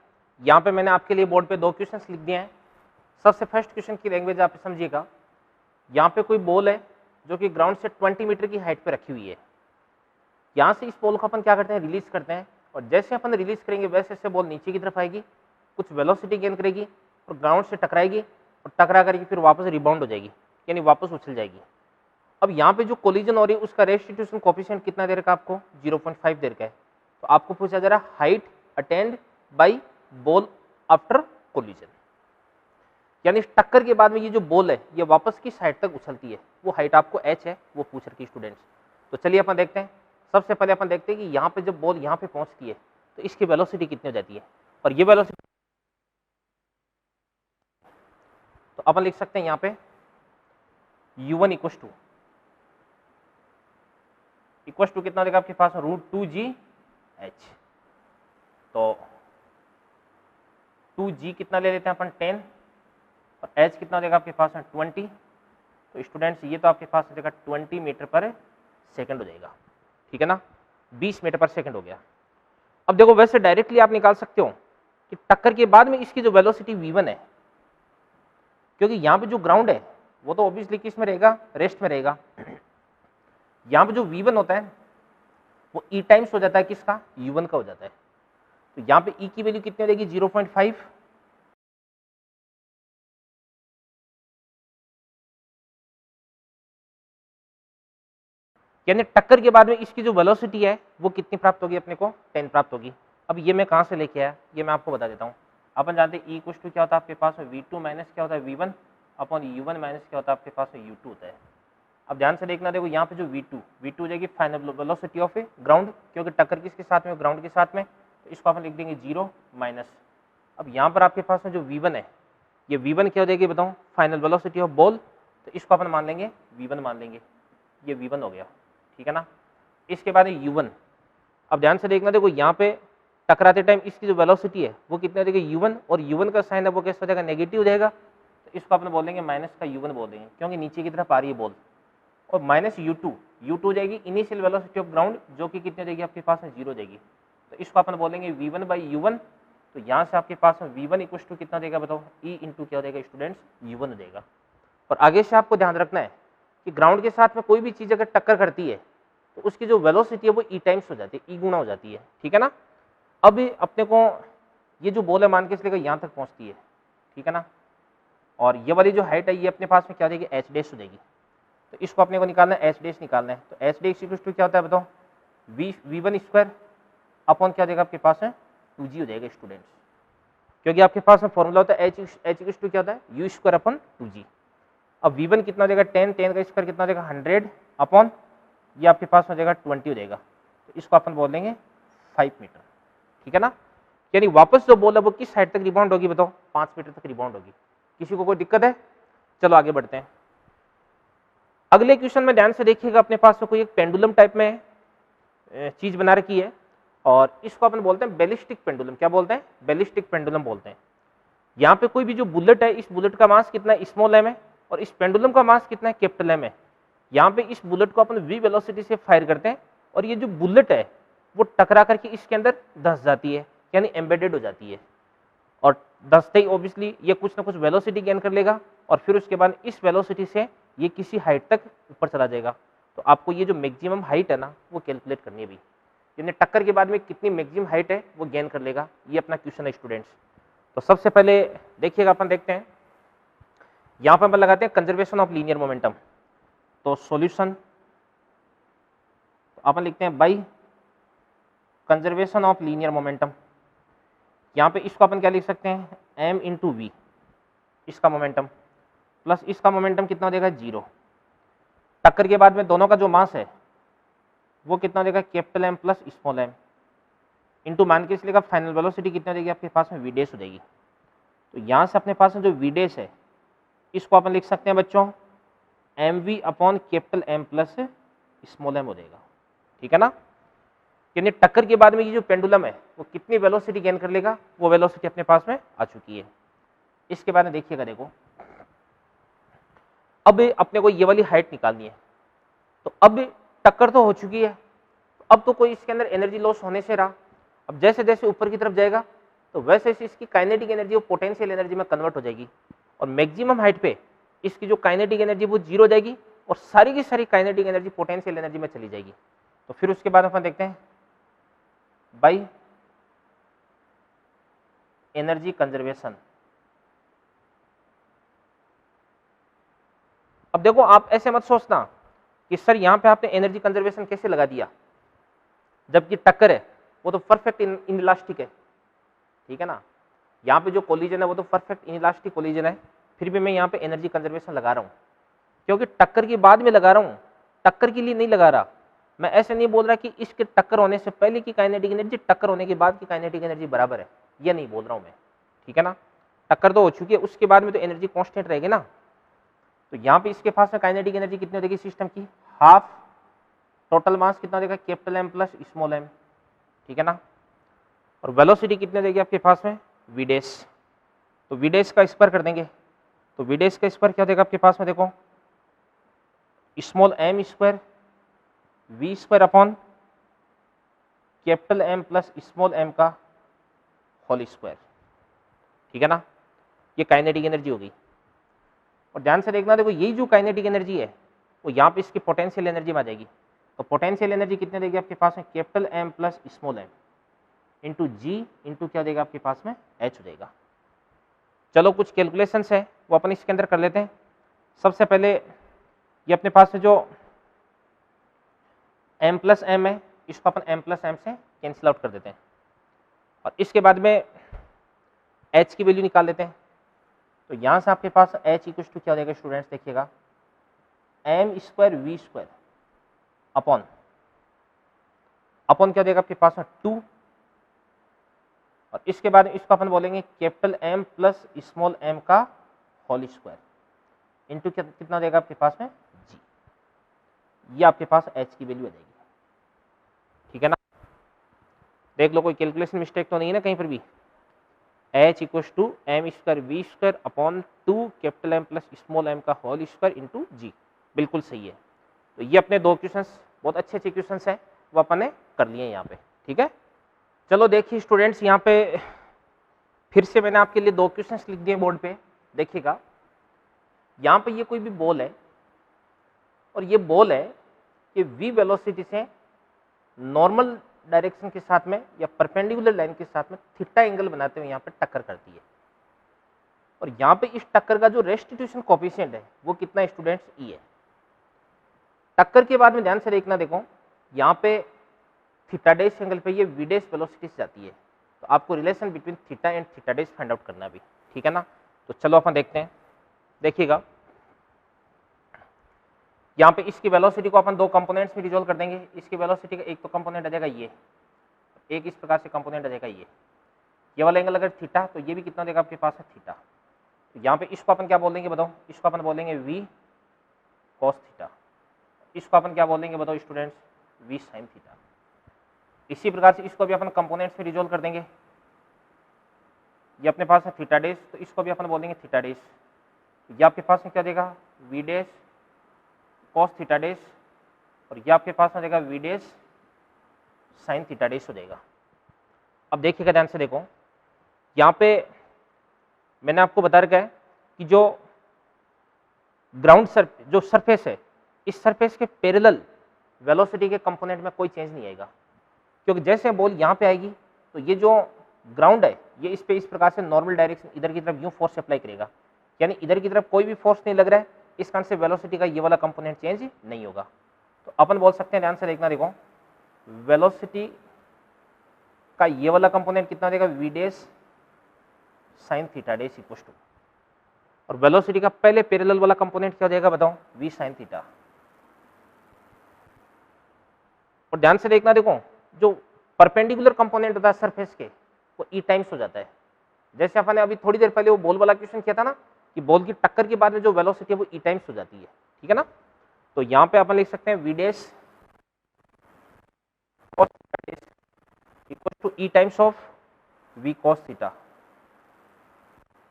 यहाँ पे मैंने आपके लिए बोर्ड पे 2 क्वेश्चंस लिख दिए हैं। सबसे फर्स्ट क्वेश्चन की लैंग्वेज आप समझिएगा, यहाँ पे कोई बॉल है जो कि ग्राउंड से 20 मीटर की हाइट पे रखी हुई है। यहाँ से इस बॉल को अपन क्या करते हैं, रिलीज करते हैं, और जैसे अपन रिलीज करेंगे वैसे ऐसे बॉल नीचे की तरफ आएगी, कुछ वेलोसिटी गेन करेगी और ग्राउंड से टकराएगी, और टकरा करके फिर वापस रिबाउंड हो जाएगी, यानी वापस उछल जाएगी। अब यहाँ पे जो कोलिजन हो रही है उसका रेस्टिट्यूशन कोफिशिएंट कितना दे रखा है आपको, 0.5 दे रखा है। तो आपको पूछा जा रहा है height attend by ball after collision, यानी टक्कर के बाद में ये जो बॉल है ये वापस किस हाइट तक उछलती है, वो हाइट आपको h है, वो पूछ रखी स्टूडेंट्स। तो चलिए अपन देखते हैं। सबसे पहले अपन देखते हैं कि यहाँ पे जब बॉल यहाँ पे पहुंचती है तो इसकी वेलोसिटी कितनी हो जाती है, और ये वेलोसिटी तो अपन लिख सकते हैं यहाँ पे u1 इक्वल टू कितना देगा आपके पास √2gh। तो 2g कितना ले लेते हैं अपन 10, और h कितना देगा आपके पास 20। तो स्टूडेंट्स ये तो आपके पास हो जाएगा 20 मीटर पर सेकंड हो जाएगा, ठीक है ना, 20 मीटर पर सेकंड हो गया। अब देखो वैसे डायरेक्टली आप निकाल सकते हो कि टक्कर के बाद में इसकी जो वेलोसिटी v1 है, क्योंकि यहाँ पे जो ग्राउंड है वो तो ऑब्वियसली किस में रहेगा, रेस्ट में रहेगा। यहाँ पे जो v1 होता है वो e टाइम्स हो जाता है किसका, u1 का हो जाता है। तो यहाँ पे e की वैल्यू कितनी हो जाएगी 0.5, यानी टक्कर के बाद में इसकी जो वेलोसिटी है वो कितनी प्राप्त होगी अपने को, 10 प्राप्त होगी। अब ये मैं कहाँ से लेके आया ये मैं आपको बता देता हूँ। अपन जानते हैं e = क्या होता है आपके पास v2 माइनस क्या होता है v1 अपॉन u1 माइनस क्या होता है आपके पास u2 होता है। अब ध्यान से देखना, देखो यहाँ पे जो v2 हो जाएगी final velocity of A ground, क्योंकि टक्कर किसके साथ में, ग्राउंड के साथ में, तो इसको अपन लिख देंगे 0 माइनस। अब यहाँ पर आपके पास में जो v1 है, ये v1 क्या हो जाएगी बताओ, फाइनल वेलोसिटी ऑफ बॉल, तो इसको अपन मान लेंगे v1 मान लेंगे, ये v1 हो गया, ठीक है ना। इसके बाद u1, अब ध्यान से देखना, देखो यहाँ पे टकराते टाइम इसकी जो वेलोसिटी है वो कितनी हो जाएगी u1, और u1 का साइन है वो कैसा हो जाएगा, नेगेटिव हो जाएगा। तो इसको अपन बोल देंगे माइनस का u1 बोल देंगे, क्योंकि नीचे की तरफ आ रही है बॉल, और माइनस u2 हो जाएगी इनिशियल वेलोसिटी ऑफ ग्राउंड, जो कि कितनी हो जाएगी आपके पास में 0 हो जाएगी। तो इसको अपन बोलेंगे v1 बाई u1। तो यहाँ से आपके पास में v1 इक्वल टू कितना देगा बताओ, e इंटू क्या हो जाएगा स्टूडेंट्स, u1 हो जाएगा। और आगे से आपको ध्यान रखना है कि ग्राउंड के साथ में कोई भी चीज़ अगर टक्कर करती है तो उसकी जो वेलोसिटी है वो e टाइम्स हो जाती है, e गुना हो जाती है, ठीक है ना। अब अपने को ये जो बॉल है मान के इसलिए यहाँ तक पहुँचती है, ठीक है ना, और ये वाली जो हाइट है ये अपने पास में क्या हो जाएगी, h डैश हो जाएगी। तो इसको अपने को निकालना है, h डैश निकालना है। तो h डैश इक्वल टू क्या होता है बताओ, v1² अपॉन क्या देगा आपके पास है 2g हो जाएगा स्टूडेंट्स, क्योंकि आपके पास में फॉर्मूला होता है h इक्वल टू क्या होता है u² अपॉन 2g। अब v1 कितना देगा 10 का स्क्वायर कितना देगा 100 अपॉन ये आपके पास हो जाएगा 20 हो जाएगा। तो इसको अपन बोल देंगे 5 मीटर, ठीक है ना। यानी वापस जो बॉल है वो किस साइड तक रिबाउंड होगी बताओ, 5 मीटर तक रिबाउंड होगी। किसी को कोई दिक्कत है, चलो आगे बढ़ते हैं। अगले क्वेश्चन में ध्यान से देखिएगा, अपने पास कोई एक पेंडुलम टाइप में चीज बना रखी है, और इसको अपन बोलते हैं बैलिस्टिक पेंडुलम। क्या बोलते हैं, बैलिस्टिक पेंडुलम बोलते हैं। यहाँ पे कोई भी जो बुलेट है, इस बुलेट का मास कितना है, स्मॉल एम है, और इस पेंडुलम का मास कितना है, कैपिटल एम है। यहाँ पे इस बुलेट को अपन v वेलोसिटी से फायर करते हैं, और ये जो बुलेट है वो टकरा करके इसके अंदर धंस जाती है, यानी एम्बेडेड हो जाती है, और धंसते ही ऑब्वियसली ये कुछ ना कुछ वेलोसिटी गेन कर लेगा, और फिर उसके बाद इस वेलोसिटी से ये किसी हाइट तक ऊपर चला जाएगा। तो आपको ये जो मैक्सिमम हाइट है ना वो कैलकुलेट करनी है भी, यानी टक्कर के बाद में कितनी मैक्सिमम हाइट है वो गेन कर लेगा। ये अपना क्वेश्चन है स्टूडेंट्स। तो सबसे पहले देखिएगा, अपन देखते हैं, यहाँ पर अपन लगाते हैं कंजर्वेशन ऑफ लीनियर मोमेंटम। तो सॉल्यूशन, तो अपन लिखते हैं by conservation of linear momentum. यहाँ पे इसको अपन क्या लिख सकते हैं, m इंटू वी, इसका मोमेंटम प्लस इसका मोमेंटम कितना हो जाएगा 0। टक्कर के बाद में दोनों का जो मास है वो कितना हो जाएगा capital M plus small m into मान के इसलिए फाइनल वेलोसिटी कितनी हो जाएगी आपके पास में v डैश हो जाएगी। तो यहाँ से अपने पास में जो v डैश है इसको अपन लिख सकते हैं बच्चों mv upon capital M plus small m हो जाएगा, ठीक है ना। यानी टक्कर के बाद में ये जो पेंडुलम है वो कितनी वेलोसिटी गेन कर लेगा, वो वेलोसिटी अपने पास में आ चुकी है। इसके बाद में देखिएगा, देखो अब अपने को ये वाली हाइट निकालनी है। तो अब टक्कर तो हो चुकी है, अब तो कोई इसके अंदर एनर्जी लॉस होने से रहा। अब जैसे जैसे ऊपर की तरफ जाएगा तो वैसे वैसे इसकी काइनेटिक एनर्जी वो पोटेंशियल एनर्जी में कन्वर्ट हो जाएगी और मैक्सिमम हाइट पे इसकी जो काइनेटिक एनर्जी वो 0 हो जाएगी और सारी की सारी काइनेटिक एनर्जी पोटेंशियल एनर्जी में चली जाएगी। तो फिर उसके बाद अपन देखते हैं बाई एनर्जी कंजर्वेशन। अब देखो आप ऐसे मत सोचना कि सर यहाँ पे आपने एनर्जी कंजर्वेशन कैसे लगा दिया, जबकि टक्कर है वो तो परफेक्ट इनइलास्टिक है, ठीक है ना। यहाँ पे जो कोलिजन है वो तो परफेक्ट इनइलास्टिक कोलिजन है, फिर भी मैं यहाँ पे एनर्जी कंजर्वेशन लगा रहा हूँ क्योंकि टक्कर के बाद में लगा रहा हूँ, टक्कर के लिए नहीं लगा रहा। मैं ऐसे नहीं बोल रहा कि इसके टक्कर होने से पहले की काइनेटिक एनर्जी टक्कर होने के बाद की काइनेटिक एनर्जी बराबर है, ये नहीं बोल रहा हूँ मैं, ठीक है ना। टक्कर तो हो चुकी है, उसके बाद में तो एनर्जी कॉन्स्टेंट रहेगी ना। तो यहाँ पे इसके पास में काइनेटिक एनर्जी कितनी हो जाएगी सिस्टम की, हाफ टोटल मास कितना देगा capital M plus small m, ठीक है ना। और वेलोसिटी कितनी देगी आपके पास में v डैश। तो v डैश का स्क्वायर कर देंगे, तो v डैश का स्क्वायर क्या देगा आपके पास में, देखो small m square v square upon capital M plus small m का होल स्क्वायर, ठीक है ना। ये काइनेटिक एनर्जी होगी। और ध्यान से देखना, देखो यही जो काइनेटिक एनर्जी है वो यहाँ पे इसकी पोटेंशियल एनर्जी में आ जाएगी। तो पोटेंशियल एनर्जी कितने देगी आपके पास में capital M plus small m into G into क्या देगा आपके पास में h हो जाएगा। चलो कुछ कैलकुलेशंस है वो अपन इसके अंदर कर लेते हैं। सबसे पहले ये अपने पास में जो m प्लस m है इसको अपन m प्लस m से कैंसिल आउट कर देते हैं और इसके बाद में h की वैल्यू निकाल लेते हैं। तो यहाँ से आपके पास h इक्वल टू क्या हो जाएगा स्टूडेंट्स, देखिएगा m square v square upon क्या देगा आपके पास में 2 और इसके बाद इसको अपन बोलेंगे capital M plus small m का होल स्क्वायर इंटू कितना देगा आपके पास में g। ये आपके पास h की वैल्यू आ जाएगी, ठीक है ना। देख लो कोई कैलकुलेशन मिस्टेक तो नहीं है ना कहीं पर भी। h equals to m square v square upon 2 capital M plus small m का होल स्क्वायर इंटू g, बिल्कुल सही है। तो ये अपने दो क्वेश्चंस बहुत अच्छे अच्छे क्वेश्चंस हैं वो अपन ने कर लिए यहाँ पे, ठीक है। चलो देखिए स्टूडेंट्स, यहाँ पे फिर से मैंने आपके लिए 2 क्वेश्चंस लिख दिए बोर्ड पे। देखिएगा यहाँ पे ये कोई भी बॉल है और ये बॉल है कि v वेलोसिटी से नॉर्मल डायरेक्शन के साथ में या परपेंडिकुलर लाइन के साथ में थीटा एंगल बनाते हुए यहाँ पे टक्कर करती है। और यहाँ पे इस टक्कर का जो रेस्टिट्यूशन कोफिशिएंट है वो कितना स्टूडेंट्स e है। टक्कर के बाद में ध्यान से देखना, देखो यहाँ पे थीटा डैश एंगल पे ये v डैश वेलोसिटी से जाती है। तो आपको relation between theta and theta dash find out करना भी, ठीक है ना। तो चलो अपन देखते हैं। देखिएगा यहाँ पे इसकी वेलोसिटी को अपन 2 कंपोनेंट्स में रिजोल्व कर देंगे। इसकी वेलोसिटी का एक तो कंपोनेंट आ जाएगा ये, एक इस प्रकार से कंपोनेंट आ जाएगा ये वाला एंगल अगर थीटा तो ये भी कितना देगा आपके पास है थीटा। तो यहाँ पे इसको अपन क्या बोल देंगे बताओ, इसको अपन बोलेंगे v cos थीटा, इसको अपन क्या बोल देंगे बताओ स्टूडेंट्स v sin थीटा। इसी प्रकार से इसको भी अपन कंपोनेंट्स में रिजोल्व कर देंगे। ये अपने पास है थीटा डैश, तो इसको भी अपन बोल देंगे थीटा डैश। ये आपके पास में क्या देगा v dash cos theta dash और ये आपके पास में देगा v dash sin theta dash हो जाएगा। अब देखिएगा ध्यान से, देखो यहाँ पे मैंने आपको बता रखा है कि जो ग्राउंड जो सरफेस है इस सरफेस के पैरेलल वेलोसिटी के कंपोनेंट में कोई चेंज नहीं आएगा, क्योंकि जैसे बॉल यहाँ पे आएगी तो ये जो ग्राउंड है ये इस पे इस प्रकार से नॉर्मल डायरेक्शन इधर की तरफ यूं फोर्स अप्लाई करेगा, यानी इधर की तरफ कोई भी फोर्स नहीं लग रहा है, इस कारण से वेलोसिटी का ये वाला कंपोनेंट चेंज नहीं होगा। तो अपन बोल सकते हैं, ध्यान से देखना, देखो वेलोसिटी का ये वाला कंपोनेंट कितना हो जाएगा, v dash sine theta dash equal to, और वेलोसिटी का पहले पैरेलल वाला कंपोनेंट क्या हो जाएगा बताओ, वी साइन थीटा। और ध्यान से देखना, देखो जो परपेंडिकुलर कंपोनेंट होता है सरफेस के वो ई टाइम्स हो जाता है। जैसे अपन ने अभी थोड़ी देर पहले वो बॉल वाला क्वेश्चन किया था ना कि बॉल की टक्कर के बाद में जो वेलोसिटी है वो ई टाइम्स हो जाती है, ठीक है ना। तो यहां पे अपन लिख सकते हैं v dash cos theta equal to e times of v cos theta.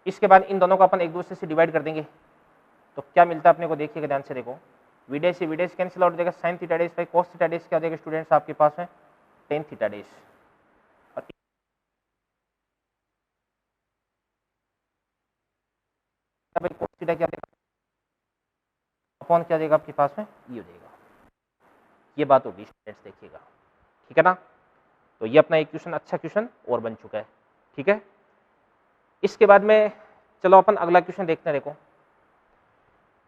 इसके बाद इन दोनों को अपन एक दूसरे से डिवाइड कर देंगे तो क्या मिलता है अपने को, देखिएगा ध्यान से देखो, वी डैश से वी डैश कैंसिल आउट हो जाएगा, sign theta dash by cos theta dash क्या हो जाएगा स्टूडेंट्स आपके पास में, टेन थीटा डैश। और भाई cos थीटा क्या हो जाएगा अपॉन क्या हो जाएगा आपके पास में, ये हो जाएगा। ये बात होगी स्टूडेंट्स, देखिएगा, ठीक है ना। तो ये अपना एक क्वेश्चन अच्छा क्वेश्चन और बन चुका है, ठीक है। इसके बाद में चलो अपन अगला क्वेश्चन देखते हैं। देखो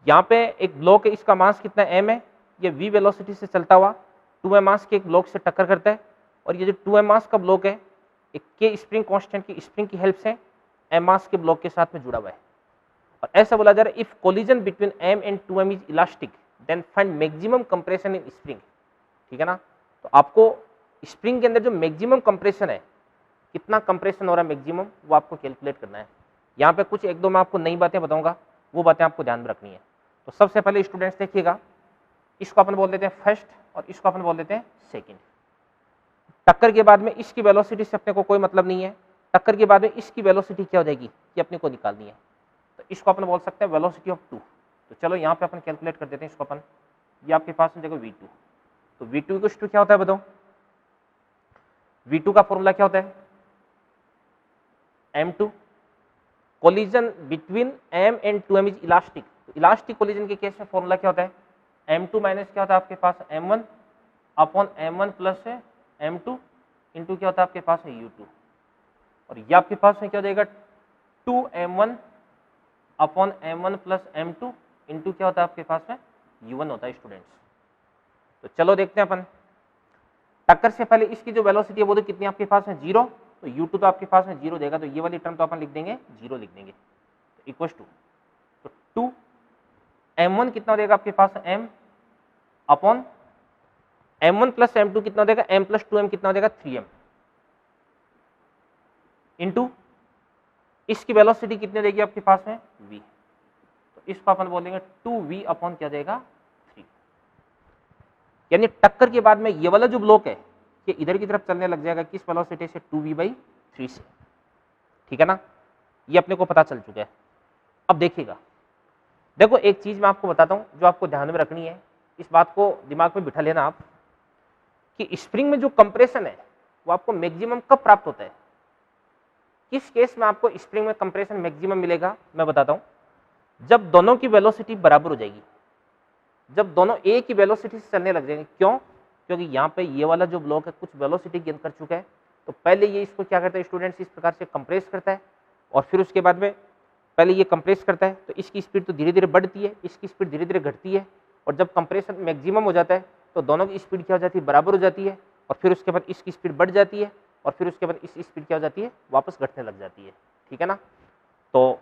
यहाँ पे एक ब्लॉक है, इसका मास कितना m है, ये v वेलोसिटी से चलता हुआ 2m मास के एक ब्लॉक से टक्कर करता है, और ये जो 2m मास का ब्लॉक है एक के स्प्रिंग कांस्टेंट की स्प्रिंग की हेल्प से m मास के ब्लॉक के साथ में जुड़ा हुआ है। और ऐसा बोला जा रहा है if collision between m and 2m is elastic then find maximum compression in spring, ठीक है ना। तो आपको स्प्रिंग के अंदर जो मैक्सिमम कंप्रेशन है, कितना कंप्रेशन हो रहा है मैक्सिमम, वो आपको कैलकुलेट करना है। यहाँ पे कुछ एक दो मैं आपको नई बातें बताऊंगा, वो बातें आपको ध्यान में रखनी है। तो सबसे पहले स्टूडेंट्स देखिएगा, इसको अपन बोल देते हैं फर्स्ट और इसको अपन बोल देते हैं सेकंड। टक्कर के बाद में इसकी वेलोसिटी से अपने को कोई मतलब नहीं है, टक्कर के बाद में इसकी वेलोसिटी क्या हो जाएगी ये अपने को निकालनी है। तो इसको अपन बोल सकते हैं वेलोसिटी ऑफ 2। तो चलो यहाँ पे अपन कैलकुलेट कर देते हैं इसको अपन, ये आपके पास में देखो v2। तो v2 इक्वल टू क्या होता है बताओ, v2 का फॉर्मूला क्या होता है m2, collision between m and 2m is elastic. तो इलास्टिक कोलिजन के केस में फॉर्मूला क्या होता है, m2 माइनस क्या होता है आपके पास m1 upon m1 plus m2 into क्या होता है आपके पास है u2, और ये आपके पास में क्या हो जाएगा 2m1 upon m1 plus m2 into क्या होता है आपके पास में u1 होता है स्टूडेंट्स। तो चलो देखते हैं अपन, टक्कर से पहले इसकी जो वेलोसिटी है वो तो कितनी आपके पास है 0, तो u2 तो आपके पास में 0 देगा, तो ये वाली टर्म तो अपन लिख देंगे 0 लिख देंगे, तो इक्वल टू, तो 2 m1 कितना हो जाएगा आपके पास m upon m1 plus m2 कितना हो जाएगा m प्लस 2m कितना हो जाएगा 3m इंटू इसकी वेलोसिटी कितनी देगी आपके पास में v, तो इसको अपन बोलेंगे 2v अपॉन क्या देगा 3। यानी टक्कर के बाद में ये वाला जो ब्लॉक है ये इधर की तरफ चलने लग जाएगा किस वेलोसिटी से 2v/3 से, ठीक है ना। ये अपने को पता चल चुका है। अब देखिएगा, देखो एक चीज मैं आपको बताता हूं जो आपको ध्यान में रखनी है, इस बात को दिमाग में बिठा लेना आप कि स्प्रिंग में जो कंप्रेशन है वो आपको मैक्सिमम कब प्राप्त होता है, किस केस में आपको स्प्रिंग में कंप्रेशन मैक्सिमम मिलेगा, मैं बताता हूं। जब दोनों की वेलोसिटी बराबर हो जाएगी, जब दोनों एक ही वेलोसिटी से चलने लग जाएंगे। क्यों, क्योंकि यहाँ पे ये वाला जो ब्लॉक है कुछ वेलोसिटी गेन कर चुका है, तो पहले ये इसको क्या करता है स्टूडेंट्स, इस प्रकार से कंप्रेस करता है, और फिर उसके बाद में पहले ये कंप्रेस करता है तो इसकी स्पीड तो धीरे धीरे बढ़ती है, इसकी स्पीड धीरे धीरे घटती है, और जब कंप्रेशन मैक्सिमम हो जाता है तो दोनों की स्पीड क्या हो जाती है बराबर हो जाती है, और फिर उसके बाद इसकी स्पीड बढ़ जाती है, और फिर उसके बाद इस स्पीड क्या हो जाती है वापस घटने लग जाती है, ठीक है ना। तो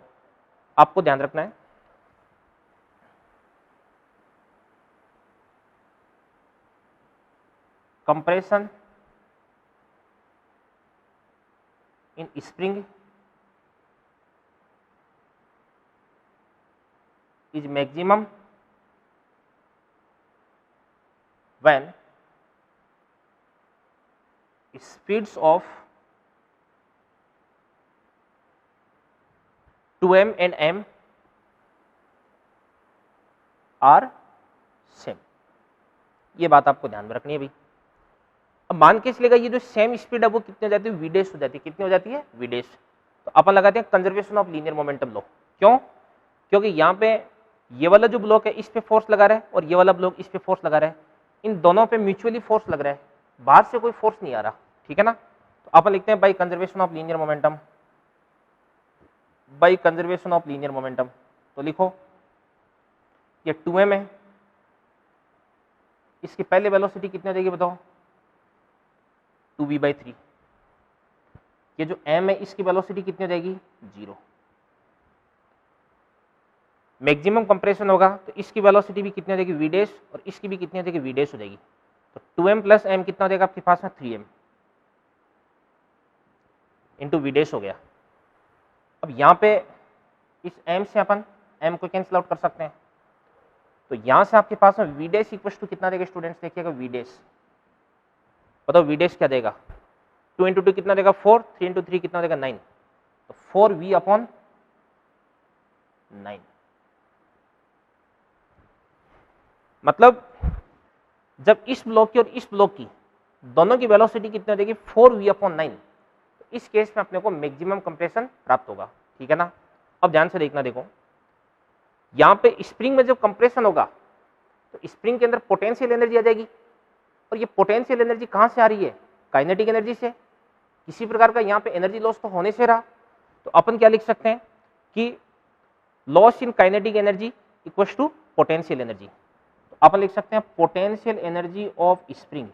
आपको ध्यान रखना है। Compression in spring is maximum when speeds of 2m and m are same। ये बात आपको ध्यान में रखनी है भाई। अब मान के चलेगा ये जो सेम स्पीड है वो कितनी हो जाती है v डैश हो जाती है, कितनी हो जाती है v डैश। तो अपन लगाते हैं conservation of linear momentum law. क्यों, क्योंकि यहाँ पे ये वाला जो ब्लॉक है इस पे फोर्स लगा रहा है और ये वाला ब्लॉक इस पे फोर्स लगा रहा है, इन दोनों पे म्यूचुअली फोर्स लग रहा है, बाहर से कोई फोर्स नहीं आ रहा, ठीक है ना। तो अपन लिखते हैं by conservation of linear momentum, by conservation of linear momentum. तो लिखो ये 2m है, इसकी पहले वेलोसिटी कितनी हो जाएगी बताओ 2v/3। ये जो m है इसकी वेलोसिटी कितनी हो जाएगी 0। मैक्सिमम कंप्रेशन होगा तो इसकी वेलोसिटी भी कितनी हो जाएगी v डैश, और इसकी भी कितनी हो जाएगी v डैश हो जाएगी। तो 2m + m कितना हो जाएगा आपके पास में 3m इंटू v डैश हो गया। अब यहाँ पे इस m से अपन m को कैंसिल आउट कर सकते हैं, तो यहाँ से आपके पास में v डैश इक्वल टू कितना देगा स्टूडेंट्स, देखिएगा v डैश, बताओ v डैश क्या देगा, 2 × 2 कितना देगा 4, 3 × 3 कितना देगा 9, तो 4v/9। मतलब जब इस ब्लॉक की और इस ब्लॉक की दोनों की वेलोसिटी कितनी हो जाएगी 4v/9, तो इस केस में अपने को मैक्सिमम कंप्रेशन प्राप्त होगा, ठीक है ना। अब ध्यान से देखना, देखो यहाँ पे स्प्रिंग में जब कंप्रेशन होगा तो स्प्रिंग के अंदर पोटेंशियल एनर्जी आ जाएगी, और ये पोटेंशियल एनर्जी कहाँ से आ रही है, काइनेटिक एनर्जी से। किसी प्रकार का यहाँ पे एनर्जी लॉस तो होने से रहा, तो अपन क्या लिख सकते हैं कि loss in kinetic energy equals to potential energy. तो अपन लिख सकते हैं potential energy of spring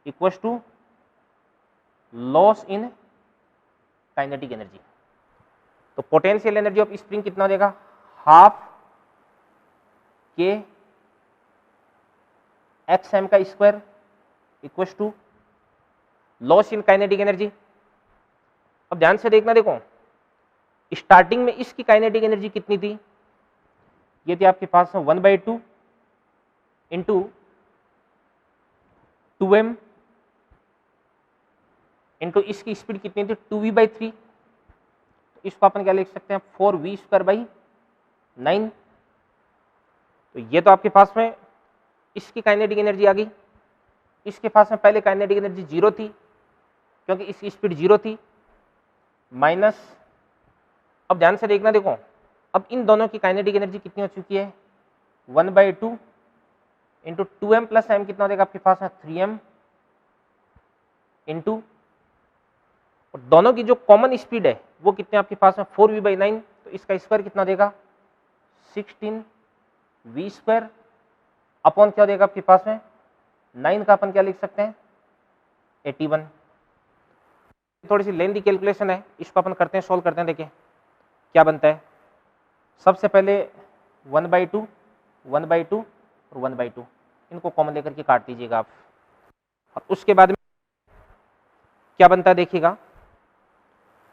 equals to loss in kinetic energy. तो पोटेंशियल एनर्जी ऑफ स्प्रिंग कितना देगा, हाफ के xm का square equals to loss in kinetic energy. अब ध्यान से देखना, देखो स्टार्टिंग में इसकी काइनेटिक एनर्जी कितनी थी, ये थी आपके पास 1/2 इंटू 2m इंटू इसकी स्पीड कितनी थी 2v/3, तो इसको अपन क्या लिख सकते हैं 4v²/9। तो ये तो आपके पास में इसकी काइनेटिक एनर्जी आ गई। इसके पास में पहले काइनेटिक एनर्जी 0 थी क्योंकि इसकी स्पीड 0 थी, माइनस, अब ध्यान से देखना, देखो अब इन दोनों की काइनेटिक एनर्जी कितनी हो चुकी है 1/2 इंटू 2m + m कितना हो जाएगा आपके पास है 3m इंटू, और दोनों की जो कॉमन स्पीड है वो कितने आपके पास है 4v/9, तो इसका स्क्वायर कितना देगा 16v² अपॉन क्या देगा आपके पास में 9 का अपन क्या लिख सकते हैं 81। थोड़ी सी लेंथी कैलकुलेशन है, इसको अपन करते हैं, सोल्व करते हैं, देखिए क्या बनता है। सबसे पहले 1/2 1/2 और 1/2 इनको कॉमन लेकर के काट दीजिएगा आप, और उसके बाद में क्या बनता है देखिएगा,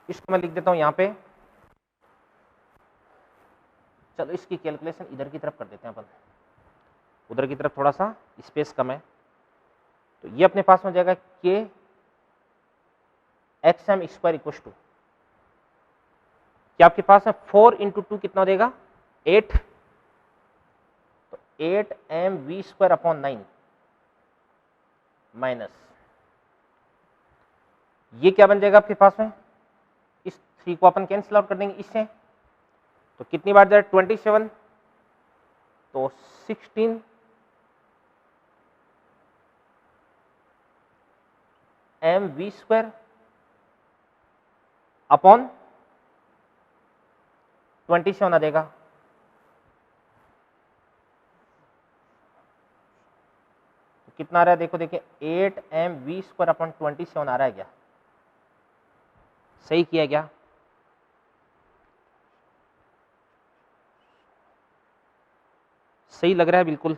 इसको मैं लिख देता हूं यहाँ पे, चलो इसकी कैलकुलेशन इधर की तरफ कर देते हैं अपन, उधर की तरफ थोड़ा सा स्पेस कम है। तो ये अपने पास में हो जाएगा के xm² इक्वल टू क्या आपके पास है 4 × 2 कितना देगा 8, तो 8mv²/9 माइनस ये क्या बन जाएगा आपके पास में, इस 3 को अपन कैंसिल आउट कर देंगे इससे, तो कितनी बार जाए 27, तो 16 mv² अपॉन 27 आ जाएगा। तो कितना आ रहा है देखो, देखिए 8mv²/27 आ रहा है क्या, सही किया क्या, सही लग रहा है बिल्कुल,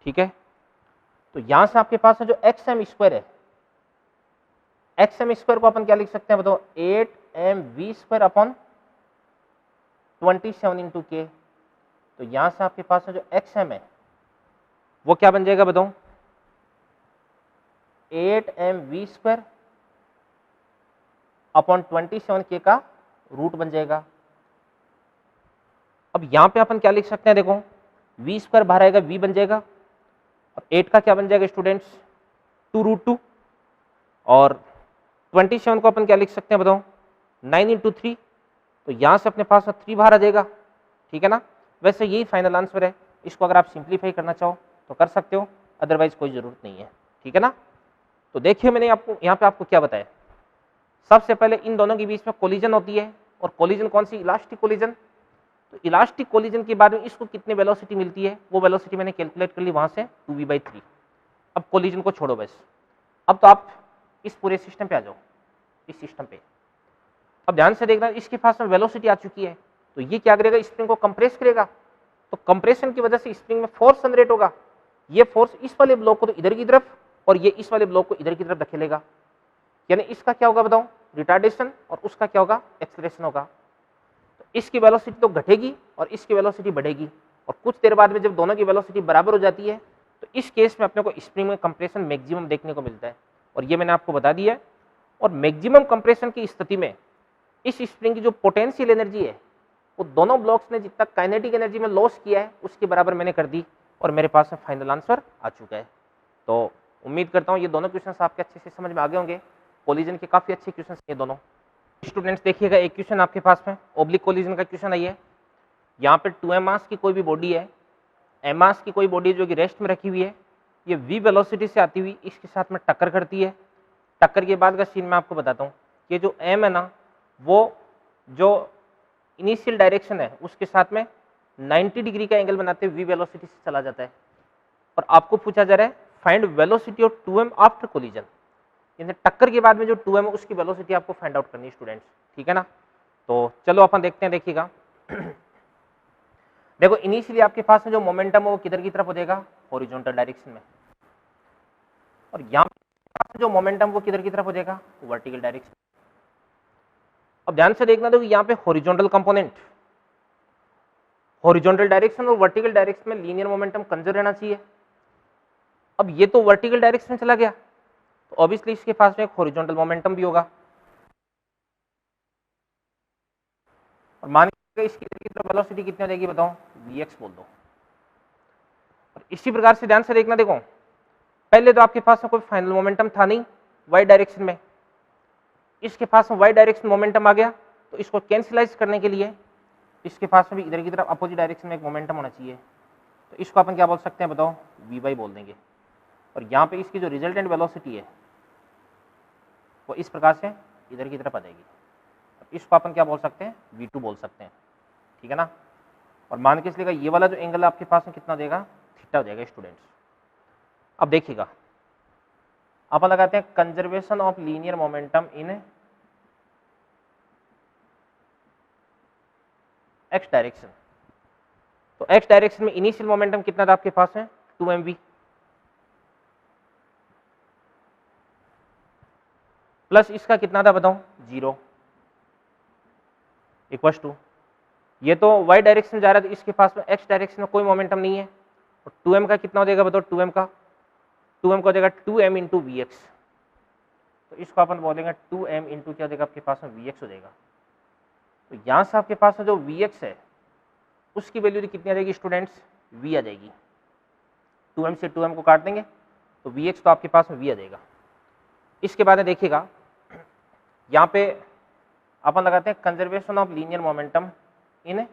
ठीक है। तो यहां से आपके पास है जो xm² है, xm² को अपन क्या लिख सकते हैं बताओ 8mv²/27 इंटू के। तो यहां से आपके पास है जो xm है वो क्या बन जाएगा बताओ 8mv²/27 के का रूट बन जाएगा। अब यहां पे अपन क्या लिख सकते हैं देखो, v² बाहर आएगा v बन जाएगा, और 8 का क्या बन जाएगा स्टूडेंट्स 2√2, और 27 को अपन क्या लिख सकते हैं बताओ 9 × 3, तो यहां से अपने पास 3 बाहर आ जाएगा, ठीक है ना। वैसे यही फाइनल आंसर है, इसको अगर आप सिंप्लीफाई करना चाहो तो कर सकते हो, अदरवाइज कोई जरूरत नहीं है, ठीक है ना। तो देखिए मैंने आपको यहाँ पे आपको क्या बताया, सबसे पहले इन दोनों के बीच में कोलिजन होती है, और कोलिजन कौन सी, इलास्टिक कोलिजन। तो इलास्टिक कोलिजन के बाद में इसको कितने वेलोसिटी मिलती है, वो वेलोसिटी मैंने कैलकुलेट कर ली वहां से 2v/3। अब कोलिजन को छोड़ो बस, अब तो आप इस पूरे सिस्टम पे आ जाओ, इस सिस्टम पे। अब ध्यान से देखना, इसके पास में वेलोसिटी आ चुकी है, तो ये क्या करेगा, स्प्रिंग को कंप्रेस करेगा, तो कंप्रेशन की वजह से स्प्रिंग में फोर्स जनरेट होगा। ये फोर्स इस वाले ब्लॉक को तो इधर की तरफ और ये इस वाले ब्लॉक को इधर की तरफ धकेलेगा, यानी इसका क्या होगा बताओ, रिटार्डेशन, और उसका क्या होगा, एक्सेलरेशन होगा। तो इसकी वेलोसिटी तो घटेगी और इसकी वेलोसिटी बढ़ेगी, और कुछ देर बाद में जब दोनों की वेलोसिटी बराबर हो जाती है तो इस केस में अपने को स्प्रिंग में कंप्रेशन मैक्सिमम देखने को मिलता है, और ये मैंने आपको बता दिया है। और मैक्सिमम कंप्रेशन की स्थिति में इस स्प्रिंग की जो पोटेंशियल एनर्जी है वो दोनों ब्लॉक्स ने जितना काइनेटिक एनर्जी में लॉस किया है उसके बराबर मैंने कर दी, और मेरे पास में फाइनल आंसर आ चुका है। तो उम्मीद करता हूँ ये दोनों क्वेश्चंस आपके अच्छे से समझ में आ गए होंगे। कोलिजन के काफी अच्छे क्वेश्चंस ये दोनों। स्टूडेंट्स देखिएगा, एक क्वेश्चन आपके पास में ओब्लिक कोलिजन का क्वेश्चन आई है। यहाँ पे 2m मास की कोई भी बॉडी है, m मास की कोई बॉडी जो कि रेस्ट में रखी हुई है, ये v वेलोसिटी से आती हुई इसके साथ में टक्कर करती है। टक्कर के बाद का सीन मैं आपको बताता हूँ। ये जो m है ना, वो जो इनिशियल डायरेक्शन है उसके साथ में 90 डिग्री का एंगल बनाते हुए v वेलोसिटी से चला जाता है, और आपको पूछा जा रहा है find velocity of 2m after collision, यानी टक्कर के बाद में जो 2m है उसकी वेलोसिटी आपको फाइंड आउट करनी है स्टूडेंट्स, ठीक है ना। तो चलो अपन देखते हैं, देखिएगा। देखो इनिशियली आपके पास में जो मोमेंटम है वो किधर की तरफ हो जाएगा, हॉरिजॉन्टल डायरेक्शन में, और यहाँ जो मोमेंटम वो किधर की तरफ हो जाएगा, वर्टिकल डायरेक्शन। अब ध्यान से देखना, देखो यहाँ पे हॉरिजॉन्टल कंपोनेंट, हॉरिजॉन्टल डायरेक्शन और वर्टिकल डायरेक्शन में लीनियर मोमेंटम कंजर्व रहना चाहिए। अब ये तो वर्टिकल डायरेक्शन में चला गया, तो ऑब्वियसली इसके पास में एक हॉरिजॉन्टल मोमेंटम भी होगा, और मान के इसकी वेलोसिटी कितनी हो जाएगी बताओ, vx बोल दो। और इसी प्रकार से ध्यान से देखना, देखो पहले तो आपके पास में कोई फाइनल मोमेंटम था नहीं y डायरेक्शन में, इसके पास में y डायरेक्शन मोमेंटम आ गया, तो इसको कैंसिलाइज करने के लिए इसके पास में भी इधर की तरफ अपोजिट डायरेक्शन में एक मोमेंटम होना चाहिए, तो इसको अपन क्या बोल सकते हैं बताओ, vy बोल देंगे। और यहाँ पे इसकी जो रिजल्टेंट वेलोसिटी है वो इस प्रकार से इधर की तरफ आ जाएगी, इसको अपन क्या बोल सकते हैं, v2 बोल सकते हैं, ठीक है ना। और मान के चलिएगा ये वाला जो एंगल आपके पास में कितना देगा, थीटा हो जाएगा स्टूडेंट्स। अब देखिएगा, अपन लगाते हैं conservation of linear momentum in x direction. तो एक्स डायरेक्शन में इनिशियल मोमेंटम कितना था आपके पास है, 2mv, प्लस इसका कितना था बताओ, 0, इक्वल्स टू, ये तो y डायरेक्शन में जा रहा है, तो इसके पास में x डायरेक्शन में कोई मोमेंटम नहीं है, और 2m का कितना हो जाएगा बताओ, 2m का हो जाएगा 2m इंटू वी एक्स, तो इसको अपन बोलेंगे 2m इंटू क्या हो जाएगा आपके पास में vx हो जाएगा। तो यहाँ से आपके पास में जो vx है उसकी वैल्यू कितनी आ जाएगी स्टूडेंट्स, v आ जाएगी। 2m से 2m को काट देंगे तो vx तो आपके पास में v आ जाएगा। इसके बाद में देखिएगा, यहाँ पे अपन लगाते हैं conservation of linear momentum in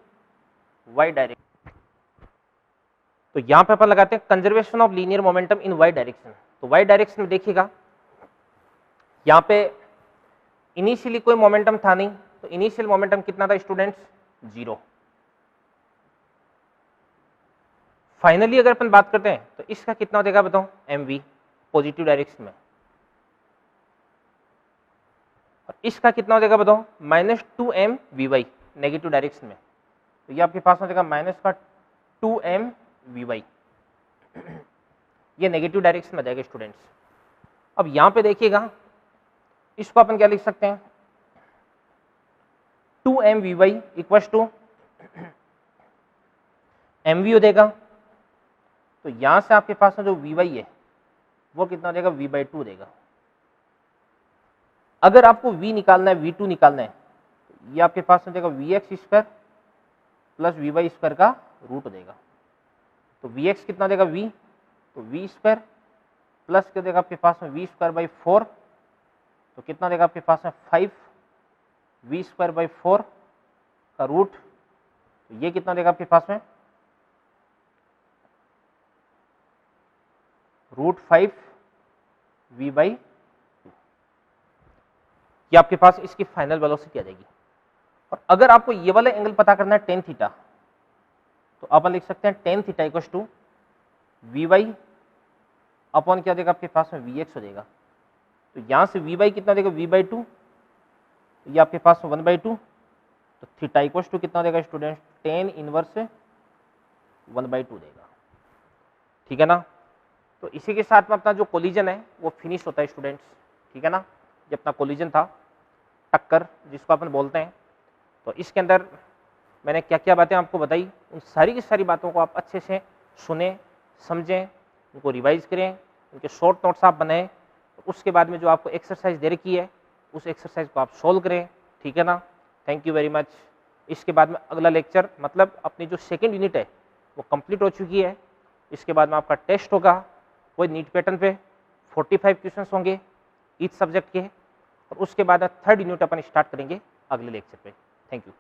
y direction. तो यहाँ पे अपन लगाते हैं conservation of linear momentum in y direction. तो y डायरेक्शन में देखिएगा, यहाँ पे इनिशियली कोई मोमेंटम था नहीं, तो इनिशियल मोमेंटम कितना था स्टूडेंट्स, 0। फाइनली अगर अपन बात करते हैं तो इसका कितना हो जाएगा बताओ, mv, पॉजिटिव डायरेक्शन में, और इसका कितना हो जाएगा बताओ, -2m vy, नेगेटिव डायरेक्शन में। तो ये आपके पास हो जाएगा माइनस का 2m vy, ये नेगेटिव डायरेक्शन में आ जाएगा स्टूडेंट्स। अब यहाँ पे देखिएगा, इसको अपन क्या लिख सकते हैं, 2m vy equals to mv हो जाएगा। तो यहाँ से आपके पास में जो vy है वो कितना हो जाएगा, v/2 देगा। अगर आपको v निकालना है, v2 निकालना है, तो ये आपके पास हो जाएगा vx square plus vy square का रूट हो जाएगा। तो vx कितना देगा, v, तो v स्क्वायर प्लस क्या देगा आपके पास में v स्क्वायर बाई 4, तो कितना देगा आपके पास में 5 v स्क्वायर बाई 4 का रूट, तो ये कितना देगा आपके पास में √5 v/2। ये आपके पास इसकी फाइनल वेलोसिटी आ जाएगी। और अगर आपको ये वाला एंगल पता करना है tan थीटा, तो अपन लिख सकते हैं tan theta equals to vy upon क्या देगा आपके पास में Vx हो जाएगा। तो यहाँ से V बाई कितना देगा V/2, ये आपके पास में 1/2, तो थीटा इक्वल्स टू कितना देगा स्टूडेंट tan इनवर्स 1/2 देगा। ठीक है ना। तो इसी के साथ में अपना जो कोलिजन है वो फिनिश होता है स्टूडेंट्स। ठीक है ना, ये अपना कोलिजन था, टक्कर जिसको अपन बोलते हैं। तो इसके अंदर मैंने क्या क्या बातें आपको बताई, उन सारी की सारी बातों को आप अच्छे से सुने, समझें, उनको रिवाइज करें, उनके शॉर्ट नोट्स आप बनाएं। उसके बाद में जो आपको एक्सरसाइज दे रखी है उस एक्सरसाइज को आप सोल्व करें। ठीक है ना। Thank you very much. इसके बाद में अगला लेक्चर मतलब अपनी जो सेकेंड यूनिट है वो कंप्लीट हो चुकी है। इसके बाद में आपका टेस्ट होगा, कोई नीट पैटर्न पे 45 क्वेश्चंस होंगे ईच सब्जेक्ट के, और उसके बाद थर्ड यूनिट अपन स्टार्ट करेंगे अगले लेक्चर पे। Thank you.